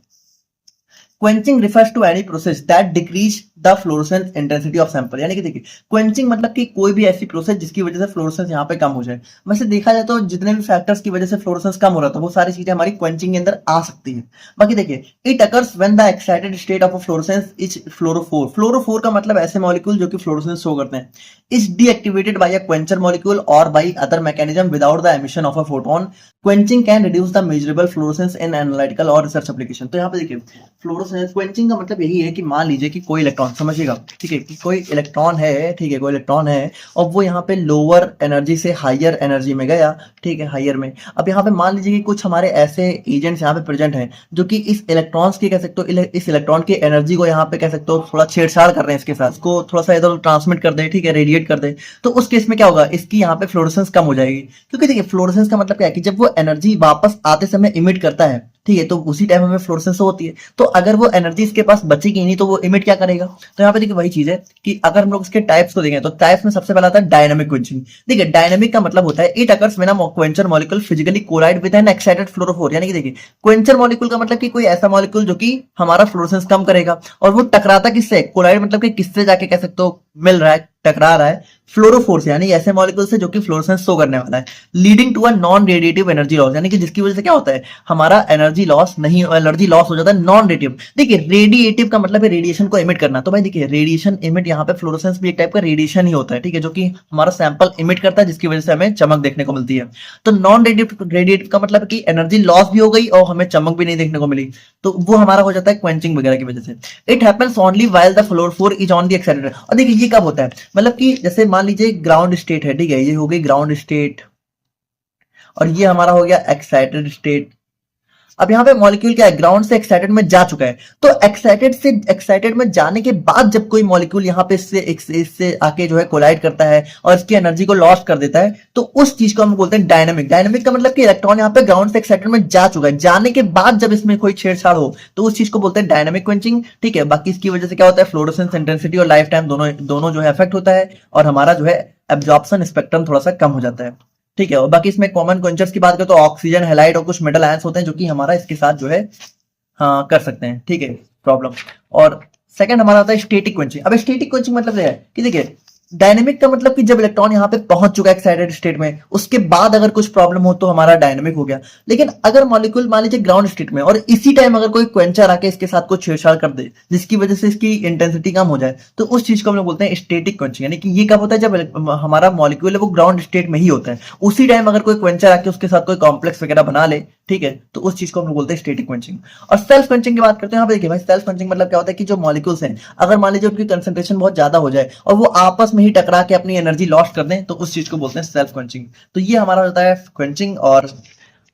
quenching refers to any process that decrease the fluorescence intensity of sample, यानी कि देखिए क्वेंचिंग मतलब कि कोई भी ऐसी प्रोसेस जिसकी वजह से फ्लोरोसेंस यहाँ पे कम हो जाए। वैसे देखा जाए तो जितने भी फैक्टर्स की वजह से फ्लोरोसेंस कम हो रहा था वो सारी चीजें हमारी क्वेंचिंग के अंदर आ सकती है। बाकी देखिए it occurs when the excited state of fluorescence is fluorophore. Fluorophore का मतलब ऐसे मॉलिक्यूल जो कि फ्लोरोसेंस शो करते हैं, is deactivated by a quencher molecule और by other mechanism without the emission of a photon. Quenching can reduce the measurable fluorescence in analytical और research application. तो यहाँ पे देखिए फ्लोरोसेंस क्वेंचिंग का मतलब यही है कि मान लीजिए कि कोई इलेक्ट्रॉन, समझिएगा, ठीक है, कि कोई इलेक्ट्रॉन है, ठीक है, कोई इलेक्ट्रॉन है और वो यहाँ पे लोअर एनर्जी से हायर एनर्जी में गया, ठीक है, हायर में। अब यहाँ पे मान लीजिए कि कुछ हमारे ऐसे एजेंट्स यहाँ पे प्रेजेंट हैं जो कि इस इलेक्ट्रॉन्स की कह सकते हो इस इलेक्ट्रॉन की एनर्जी को यहाँ पे कह सकते हो थोड़ा छेड़छाड़ कर रहे हैं, इसके साथ इसको थोड़ा सा इधर ट्रांसमिट कर दे, ठीक है, रेडिएट कर दे, तो उस केस में क्या होगा, इसकी यहाँ पे फ्लोरोसेंस कम हो जाएगी। क्योंकि देखिए फ्लोरोसेंस का मतलब क्या है कि जब वो एनर्जी वापस आते समय इमिट करता है, ठीक है, तो उसी टाइम हमें फ्लोरोसेंस होती है, तो अगर वो एनर्जी इसके पास बचेगी नहीं तो वो इमिट क्या करेगा। तो यहाँ पे देखिए वही चीज है कि अगर हम लोग इसके टाइप्स को देखें तो टाइप्स में सबसे पहला आता है डायनामिक क्वेंचिंग। देखिए डायनामिक का मतलब होता है it occurs when a quencher molecule physically collide with an excited fluorophore. यानी कि देखिए क्वेंचर मॉलिक्यूल का मतलब कि कोई ऐसा मॉलिक्यूल जो कि हमारा फ्लोरोसेंस कम करेगा, और वो टकराता किससे, कोलाइड मतलब कि किससे जाके कह सकते हो मिल रहा है, टकरा रहा है, फ्लोरोफोर से, यानी ऐसे मॉलिक्यूल से जो कि फ्लोरोसेंस शो करने वाला है, leading to a non radiative energy loss, यानी कि जिसकी वजह से क्या होता है हमारा एनर्जी लॉस हो जाता है नॉन रेडिएटिव। देखिए रेडिएटिव का मतलब है रेडिएशन को इमिट करना, तो भाई देखिए रेडिएशन इमिट यहाँ पे फ्लोरोसेंस भी एक टाइप का रेडिएशन ही होता है, ठीक है, जो कि हमारा सैंपल इमिट करता है जिसकी वजह से हमें चमक देखने को मिलती है। तो नॉन रेडिएटिव का मतलब कि एनर्जी लॉस भी हो गई और हमें चमक भी नहीं देखने को मिली, तो वो हमारा हो जाता है क्वेंचिंग वगैरह की वजह से। It happens only while the fluorophore is on the excited. और देखिए ये कब होता है, मतलब कि जैसे मान लीजिए ग्राउंड स्टेट है, ठीक है, ये हो गई ग्राउंड स्टेट और ये हमारा हो गया एक्साइटेड स्टेट। अब यहाँ पे मॉलिक्यूल क्या है, ग्राउंड से एक्साइटेड में जा चुका है, तो एक्साइटेड में जाने के बाद जब कोई मॉलिक्यूल यहाँ पे इससे आके जो है कोलाइड करता है और इसकी एनर्जी को लॉस्ट कर देता है, तो उस चीज को हम बोलते हैं डायनामिक। डायनामिक का मतलब कि इलेक्ट्रॉन यहाँ पे ग्राउंड से एक्साइटेड में जा चुका है, जाने के बाद जब इसमें कोई छेड़छाड़ हो तो उस चीज को बोलते हैं डायनामिक क्वेंचिंग, ठीक है। बाकी इसकी वजह से क्या होता है, फ्लोरोसेंस इंटेंसिटी और लाइफ टाइम दोनों जो है इफेक्ट होता है, और हमारा जो है एब्जॉर्प्शन स्पेक्ट्रम थोड़ा सा कम हो जाता है, ठीक है। और बाकी इसमें कॉमन क्वेंचर्स की बात करें तो ऑक्सीजन, हैलाइड और कुछ मेटल आयंस होते हैं जो कि हमारा इसके साथ जो है हाँ कर सकते हैं, ठीक है, प्रॉब्लम। और सेकंड हमारा आता है स्टैटिक क्वेंचिंग। अब स्टैटिक क्वेंचिंग मतलब ये है कि देखिए डायनेमिक का मतलब कि जब इलेक्ट्रॉन यहाँ पे पहुंच चुका है एक्साइटेड स्टेट में, उसके बाद अगर कुछ प्रॉब्लम हो तो हमारा डायनेमिक हो गया। लेकिन अगर मॉलिक्यूल मान लीजिए ग्राउंड स्टेट में और इसी टाइम अगर कोई क्वेंचर आके इसके साथ कुछ छेड़छाड़ कर दे जिसकी वजह से इसकी इंटेंसिटी कम हो जाए, तो उस चीज को हम लोग बोलते हैं स्टैटिक क्वेंचिंग। यानी कि ये कब होता है, जब हमारा मॉलिक्यूल है वो ग्राउंड स्टेट में ही होता है, उसी टाइम अगर कोई क्वेंचर आके उसके साथ कोई कॉम्प्लेक्स वगैरह बना ले, ठीक है, तो उस चीज को हम लोग बोलते हैं स्टैटिक क्वेंचिंग। और सेल्फ क्वेंचिंग की बात करते हैं, यहाँ पे देखिए भाई सेल्फ क्वेंचिंग मतलब क्या होता है कि जो मॉलिक्यूल्स हैं अगर मान लीजिए उनकी कंसंट्रेशन बहुत ज्यादा हो जाए और वो आपस में ही टकरा के अपनी एनर्जी लॉस्ट कर दें, तो उस चीज को बोलते हैं सेल्फ क्वेंचिंग। तो ये हमारा होता है क्वेंचिंग। और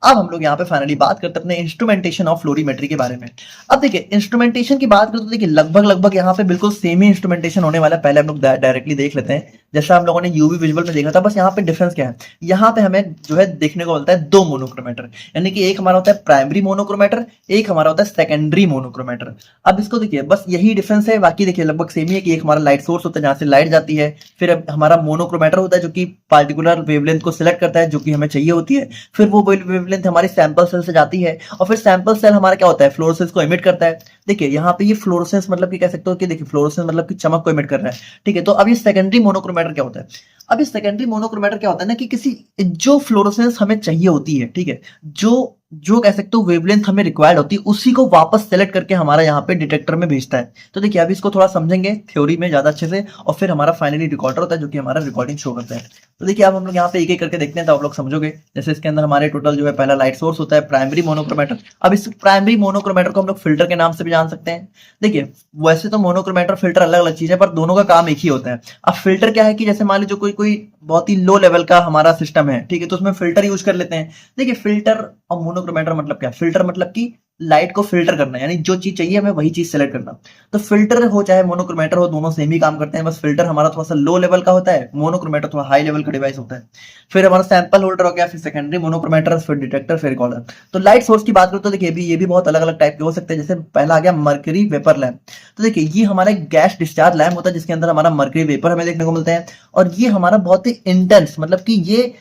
अब हम लोग यहाँ पे फाइनली बात करते हैं अपने इंस्ट्रूमेंटेशन ऑफ फ्लोरीमेट्री के बारे में। अब देखिए इंस्ट्रूमेंटेशन की बात करें तो देखिए लगभग यहाँ पे बिल्कुल सेम ही इंस्ट्रूमेंटेशन होने वाला है। पहले हम लोग डायरेक्टली देख लेते हैं, जैसा हम लोगों ने यूवी विजुअल में देखा था, बस यहाँ पे डिफरेंस क्या है, यहाँ पे हमें जो है देखने को मिलता है दो मोनोक्रोमेटर, यानी कि एक हमारा होता है प्राइमरी मोनोक्रोमेटर, एक हमारा होता है सेकेंडरी मोनोक्रोमेटर। अब इसको देखिए बस यही डिफरेंस है, बाकी देखिए लगभग सेम ही है कि एक हमारा लाइट सोर्स होता है जहां से लाइट जाती है, फिर हमारा मोनोक्रोमेटर होता है जो कि पार्टिकुलर वेवलेंथ को सिलेक्ट करता है जो कि हमें चाहिए होती है, फिर वो वेवलेंथ हमारी सैंपल सेल से जाती है और फिर सैंपल सेल हमारा क्या होता है, फ्लोरोसेंस को इमिट करता है। देखिए यहाँ पे ये फ्लोरोसेंस मतलब कि कह सकते हो कि देखिए फ्लोरोसेंस मतलब कि चमक को इमिट कर रहा है, ठीक है। तो अब ये सेकेंडरी मोनोक्रोमेटर क्या होता है, अब ये सेकेंडरी मोनोक्रोमेटर क्या होता है ना कि किसी जो फ्लोरोसेंस हमें चाहिए होती है, ठीक है, जो जो कह सकते हो वेवलेंथ हमें रिक्वायर्ड होती है उसी को वापस सेलेक्ट करके हमारा यहाँ पे डिटेक्टर में भेजता है। तो देखिए अभी इसको थोड़ा समझेंगे थ्योरी में ज्यादा अच्छे से, और फिर हमारा फाइनली रिकॉर्डर होता है जो कि हमारा रिकॉर्डिंग शो करता है। तो देखिए अब हम लोग यहाँ पे एक एक करके देखते हैं तो आप लोग समझोगे। जैसे इसके अंदर हमारे टोटल जो है पहला लाइट सोर्स होता है प्राइमरी मोनोक्रोमेटर। अब इस प्राइमरी मोनोक्रोमेटर को हम लोग फिल्टर के नाम से भी जान सकते हैं। देखिए वैसे तो मोनोक्रोमेटर फिल्टर अलग अलग चीज है पर दोनों का काम एक ही होता है। अब फिल्टर क्या है कि जैसे मान लीजिए कोई कोई बहुत ही लो लेवल का हमारा सिस्टम है, ठीक है, तो उसमें फिल्टर यूज कर लेते हैं। देखिए फिल्टर और मोनोक्रोमेटर मतलब क्या, फिल्टर मतलब कि लाइट को फिल्टर करना, यानी जो चीज चाहिए हमें वही चीज सेलेक्ट करना। तो फिल्टर हो चाहे मोनोक्रोमेटर हो, दोनों सेम ही काम करते हैं, बस फिल्टर हमारा थोड़ा सा लो लेवल का होता है, मोनोक्रोमेटर थोड़ा हाई लेवल का डिवाइस होता है। फिर हमारा सैंपल होल्डर हो गया, फिर सेकेंडरी मोनोक्रोमेटर, फिर डिटेक्टर, फिर रिकॉर्डर। तो लाइट सोर्स की बात करें तो देखिए ये भी बहुत अलग अलग टाइप के हो सकते हैं। जैसे पहला आ गया मर्करी वेपर लैम्प। तो देखिए ये हमारा एक गैस डिस्चार्ज लैम्प होता है जिसके अंदर हमारा मर्करी वेपर हमें देखने को मिलता है, और ये हमारा बहुत ही इंटेंस मतलब कि ये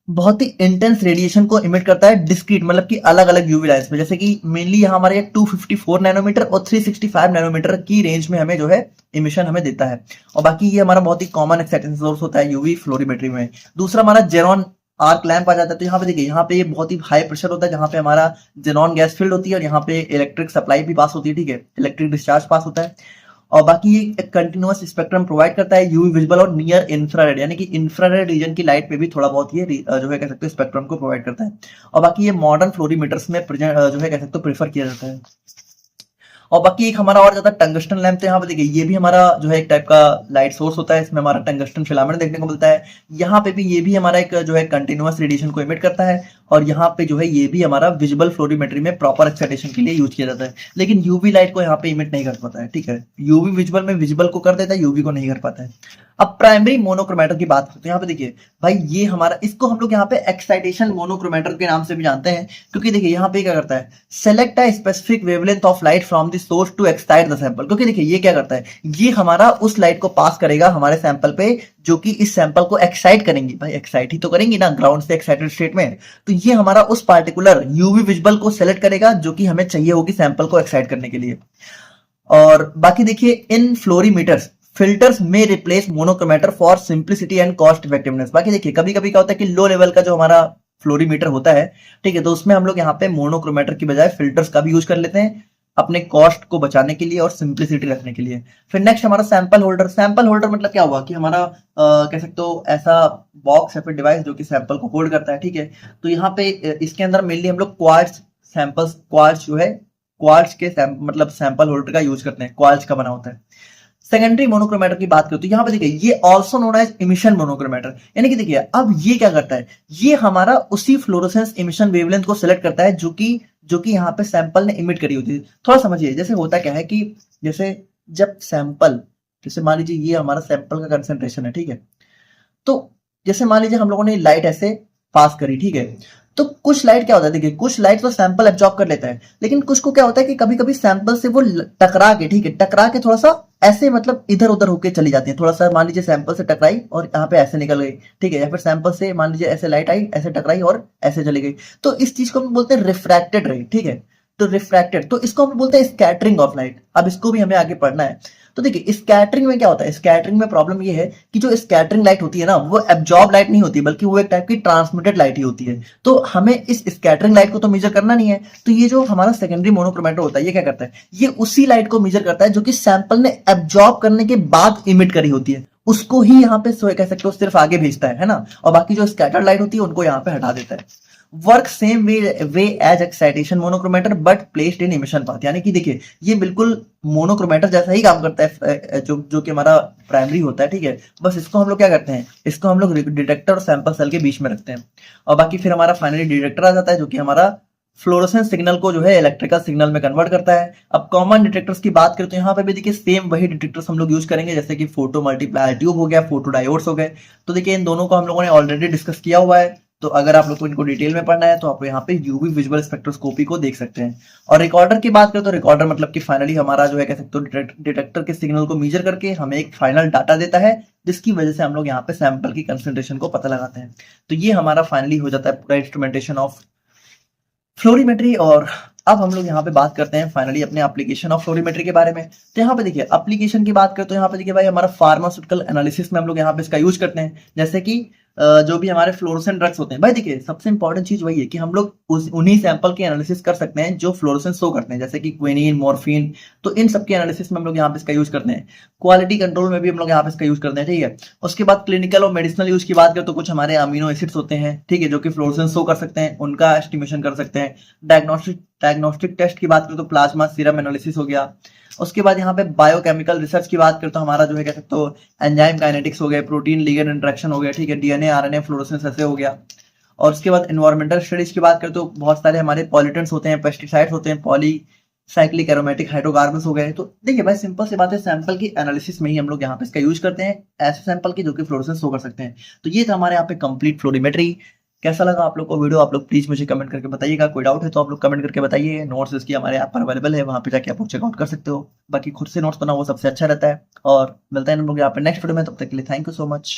बहुत ही इंटेंस रेडिएशन को इमिट करता है डिस्क्रीट मतलब कि अलग अलग यूवी लाइन्स में। जैसे कि मेनली यहाँ हमारे 254 नैनोमीटर और 365 नैनोमीटर की रेंज में हमें जो है इमिशन हमें देता है। और बाकी ये हमारा बहुत ही कॉमन एक्साइटेशन सोर्स होता है यूवी फ्लोरीमेट्री में। दूसरा हमारा जेरॉन आर्क लैंप आ जाता है। तो यहाँ पे देखिए यहाँ पे ये बहुत ही हाई प्रेशर होता है जहाँ पे हमारा जेनॉन गैस फील्ड होती है और यहाँ पे इलेक्ट्रिक सप्लाई भी पास होती है, ठीक है, इलेक्ट्रिक डिस्चार्ज पास होता है। और बाकी ये एक कंटिन्यूअस स्पेक्ट्रम प्रोवाइड करता है यूवी विजिबल और नियर इंफ्रारेड, यानी कि इंफ्रारेड रीजन की लाइट पे भी थोड़ा बहुत ये जो है कह सकते हो स्पेक्ट्रम को प्रोवाइड करता है। और बाकी ये मॉडर्न फ्लोरीमीटर्स में जो है कह सकते हो प्रेफर किया जाता है। और बाकी एक हमारा और ज्यादा टंगस्टन लैंप, तो यहाँ पे देखिए ये भी हमारा जो है एक टाइप का लाइट सोर्स होता है, इसमें हमारा टंगस्टन फिलामेंट देखने को मिलता है। यहाँ पे भी ये भी हमारा एक जो है कंटिन्यूअस रेडिएशन को इमिट करता है, और यहाँ पे जो है ये भी हमारा विजिबल फ्लोरीमेट्री में प्रॉपर एक्साइटेशन के लिए यूज किया जाता है। लेकिन यूवी लाइट को यहाँ पे इमिट नहीं कर पाता है, ठीक है, यूवी विजिबल में विजिबल को कर देता है, यूवी को नहीं कर पाता है। अब प्राइमरी मोनोक्रोमेटर की बात करते हैं। यहाँ पे देखिए भाई ये हमारा, इसको हम लोग यहाँ पे एक्साइटेशन मोनोक्रोमेटर के नाम से भी जानते हैं, क्योंकि देखिए यहाँ पे क्या करता है, select a specific wavelength of light from the source to excite the sample. क्योंकि देखिए ये क्या करता है, ये हमारा उस लाइट को पास करेगा हमारे सैंपल पे जो कि इस सैंपल को एक्साइट करेंगी। भाई एक्साइट ही तो करेंगी ना ग्राउंड से एक्साइटेड स्टेट में। तो ये हमारा उस पार्टिकुलर यूवी विजिबल को सेलेक्ट करेगा जो कि हमें चाहिए होगी सैंपल को एक्साइट करने के लिए। और बाकी देखिए इन फ्लोरीमीटर्स फिल्टर्स में replace monochromator for simplicity and cost effectiveness. बाकी देखिए कभी कभी क्या होता है कि लो लेवल का जो हमारा फ्लोरीमीटर होता है, ठीक है, तो उसमें हम लोग यहाँ पे मोनोक्रोमेटर की बजाय फिल्टर्स का भी यूज कर लेते हैं अपने कॉस्ट को बचाने के लिए और सिंप्लिसिटी रखने के लिए। फिर नेक्स्ट हमारा सैंपल होल्डर। सैंपल होल्डर मतलब क्या हुआ कि हमारा कह सकते हो ऐसा बॉक्स या फिर डिवाइस जो कि सैंपल को होल्ड करता है, ठीक है। तो यहाँ पे इसके अंदर मेनली हम लोग क्वार्ट्ज सैंपल्स, क्वार्ट्ज जो है क्वार्ट्ज के मतलब सैंपल होल्डर का यूज करते हैं, क्वार्ट्ज का बना होता है। सेकेंडरी मोनोक्रोमेटर की बात करें तो यहाँ पे देखिए ये also known as emission monochromator, यानी कि देखिए अब ये क्या करता है, ये हमारा उसी फ्लोरोसेंस इमिशन वेवलेंथ को सिलेक्ट करता है जो कि यहाँ पे सैंपल ने इमिट करी होती है। थोड़ा समझिए, जैसे होता क्या है कि जैसे जब सैंपल, जैसे मान लीजिए ये हमारा सैंपल का कंसेंट्रेशन है, ठीक है, तो जैसे मान लीजिए हम लोगों ने लाइट ऐसे पास करी, ठीक है, तो कुछ लाइट क्या होता है, देखिए कुछ लाइट तो सैंपल एब्जॉर्ब कर लेता है, लेकिन कुछ को क्या होता है कि कभी कभी सैंपल से वो टकरा के, ठीक है, टकरा के थोड़ा सा ऐसे मतलब इधर उधर होके चली जाती है। थोड़ा सा मान लीजिए सैंपल से टकराई और यहाँ पे ऐसे निकल गई, ठीक है, या फिर सैंपल से मान लीजिए ऐसे लाइट आई, ऐसे टकराई और ऐसे चली गई। तो इस चीज को हम बोलते हैं रिफ्रैक्टेड रे, ठीक है। तो रिफ्रैक्टेड, तो इसको हम बोलते हैं स्कैटरिंग ऑफ लाइट। अब इसको भी हमें आगे पढ़ना है। तो देखिए स्कैटरिंग में क्या होता है, स्कैटरिंग में प्रॉब्लम ये है कि जो स्कैटरिंग लाइट होती है ना, वो एब्जॉर्ब लाइट नहीं होती बल्कि वो एक टाइप की ट्रांसमिटेड लाइट ही होती है। तो हमें इस स्कैटरिंग लाइट को तो मेजर करना नहीं है। तो ये जो हमारा सेकेंडरी मोनोक्रोमेटर होता है ये क्या करता है, ये उसी लाइट को मेजर करता है जो कि सैंपल ने एब्जॉर्ब करने के बाद इमिट करी होती है, उसको ही यहाँ पे कह सकते हो सिर्फ आगे भेजता है ना, और बाकी जो स्कैटर्ड लाइट होती है उनको यहाँ पे हटा देता है। Work same way as excitation monochromator but placed in emission path. यानी कि देखिए ये बिल्कुल मोनोक्रोमेटर जैसा ही काम करता है जो कि हमारा प्राइमरी होता है, ठीक है। बस इसको हम लोग क्या करते हैं, इसको हम लोग डिटेक्टर और सैंपल सेल के बीच में रखते हैं, और बाकी फिर हमारा फाइनली डिटेक्टर आ जाता है जो कि हमारा फ्लोरोसेंस सिग्नल को जो है इलेक्ट्रिकल सिग्नल में कन्वर्ट करता है। अब कॉमन डिटेक्टर्स की बात करें तो यहाँ पे भी देखिए सेम वही डिटेक्टर्स हम लोग यूज करेंगे, जैसे कि फोटो मल्टीप्लायर ट्यूब हो गया, फोटो डायोड्स हो गए। तो देखिए इन दोनों को हम लोगों ने ऑलरेडी डिस्कस किया हुआ है, तो अगर आप लोग को इनको डिटेल में पढ़ना है तो आप यहाँ पे यूवी विजुअल स्पेक्ट्रोस्कोपी को देख सकते हैं। और रिकॉर्डर की बात करें तो रिकॉर्डर मतलब कि फाइनली हमारा जो है कह सकते हो डिटेक्टर के सिग्नल को मेजर करके हमें एक फाइनल डाटा देता है, जिसकी वजह से हम लोग यहाँ पे सैंपल की कंसंट्रेशन को पता लगाते हैं। तो ये हमारा फाइनली हो जाता है पूरा इंस्ट्रूमेंटेशन ऑफ फ्लोरीमेट्री। और अब हम लोग यहाँ पे बात करते हैं फाइनली अपने एप्लीकेशन ऑफ फ्लोरीमेट्री के बारे में। तो यहाँ पे देखिए एप्लीकेशन की बात करें तो यहाँ पे देखिए भाई हमारा फार्मास्यूटिकल एनालिसिस में हम लोग यहाँ पे इसका यूज करते हैं, जैसे कि जो भी हमारे फ्लोरोसेंट ड्रग्स होते हैं। भाई देखिए सबसे इंपॉर्टेंट चीज वही है कि हम लोग उन्हीं सैंपल के एनालिसिस कर सकते हैं जो फ्लोरोसेंट शो करते हैं, जैसे कि क्विनिन, मॉर्फिन। तो इन सबके एनालिसिस में हम लोग यहाँ पे इसका यूज करते हैं। क्वालिटी कंट्रोल में भी हम लोग यहाँ पे इसका यूज करते हैं, ठीक है। उसके बाद क्लिनिकल और मेडिसिनल यूज की बात करें तो कुछ हमारे अमीनो एसिड्स होते हैं, ठीक है, जो कि फ्लोरोसेंट शो कर सकते हैं, उनका एस्टिमेशन कर सकते हैं। डायग्नोस्टिक टेस्ट की बात करें तो प्लाज्मा सीरम एनालिसिस हो गया। उसके बाद यहाँ पे बायोकेमिकल रिसर्च की बात करें तो हमारा जो है कह सकते हो एंजाइम काइनेटिक्स हो गए, प्रोटीन लिगेंड इंटरेक्शन हो गया, ठीक है, डीएनए आरएनए फ्लोरोसेंस ऐसे हो गया। और उसके बाद एनवायरमेंटल स्टडीज की बात करें तो बहुत सारे हमारे पॉल्यूटेंट्स होते हैं, पेस्टिसाइड्स होते हैं, पॉलीसाइक्लिक एरोमेटिक हाइड्रोकार्बन्स हो गए। तो देखिए भाई सिंपल सी बात है, सैंपल की एनालिसिस में ही हम लोग यहाँ पे इसका यूज करते हैं, ऐसे सैंपल की जो कि फ्लोरोसेंस शो कर सकते हैं। तो ये था हमारे यहाँ पे कंप्लीट फ्लोरीमेट्री। कैसा लगा आप लोग को वीडियो, आप लोग प्लीज मुझे कमेंट करके बताइएगा। कोई डाउट है तो आप लोग कमेंट करके बताइए। नोट्स इसकी हमारे ऐप पर अवेलेबल है, वहां पे जाके आप लोग चेकआउट कर सकते हो। बाकी खुद से नोट्स बनाओ, वो सबसे अच्छा रहता है। और मिलते हैं हम लोग यहाँ पे नेक्स्ट वीडियो में, तब तक के लिए थैंक यू सो मच।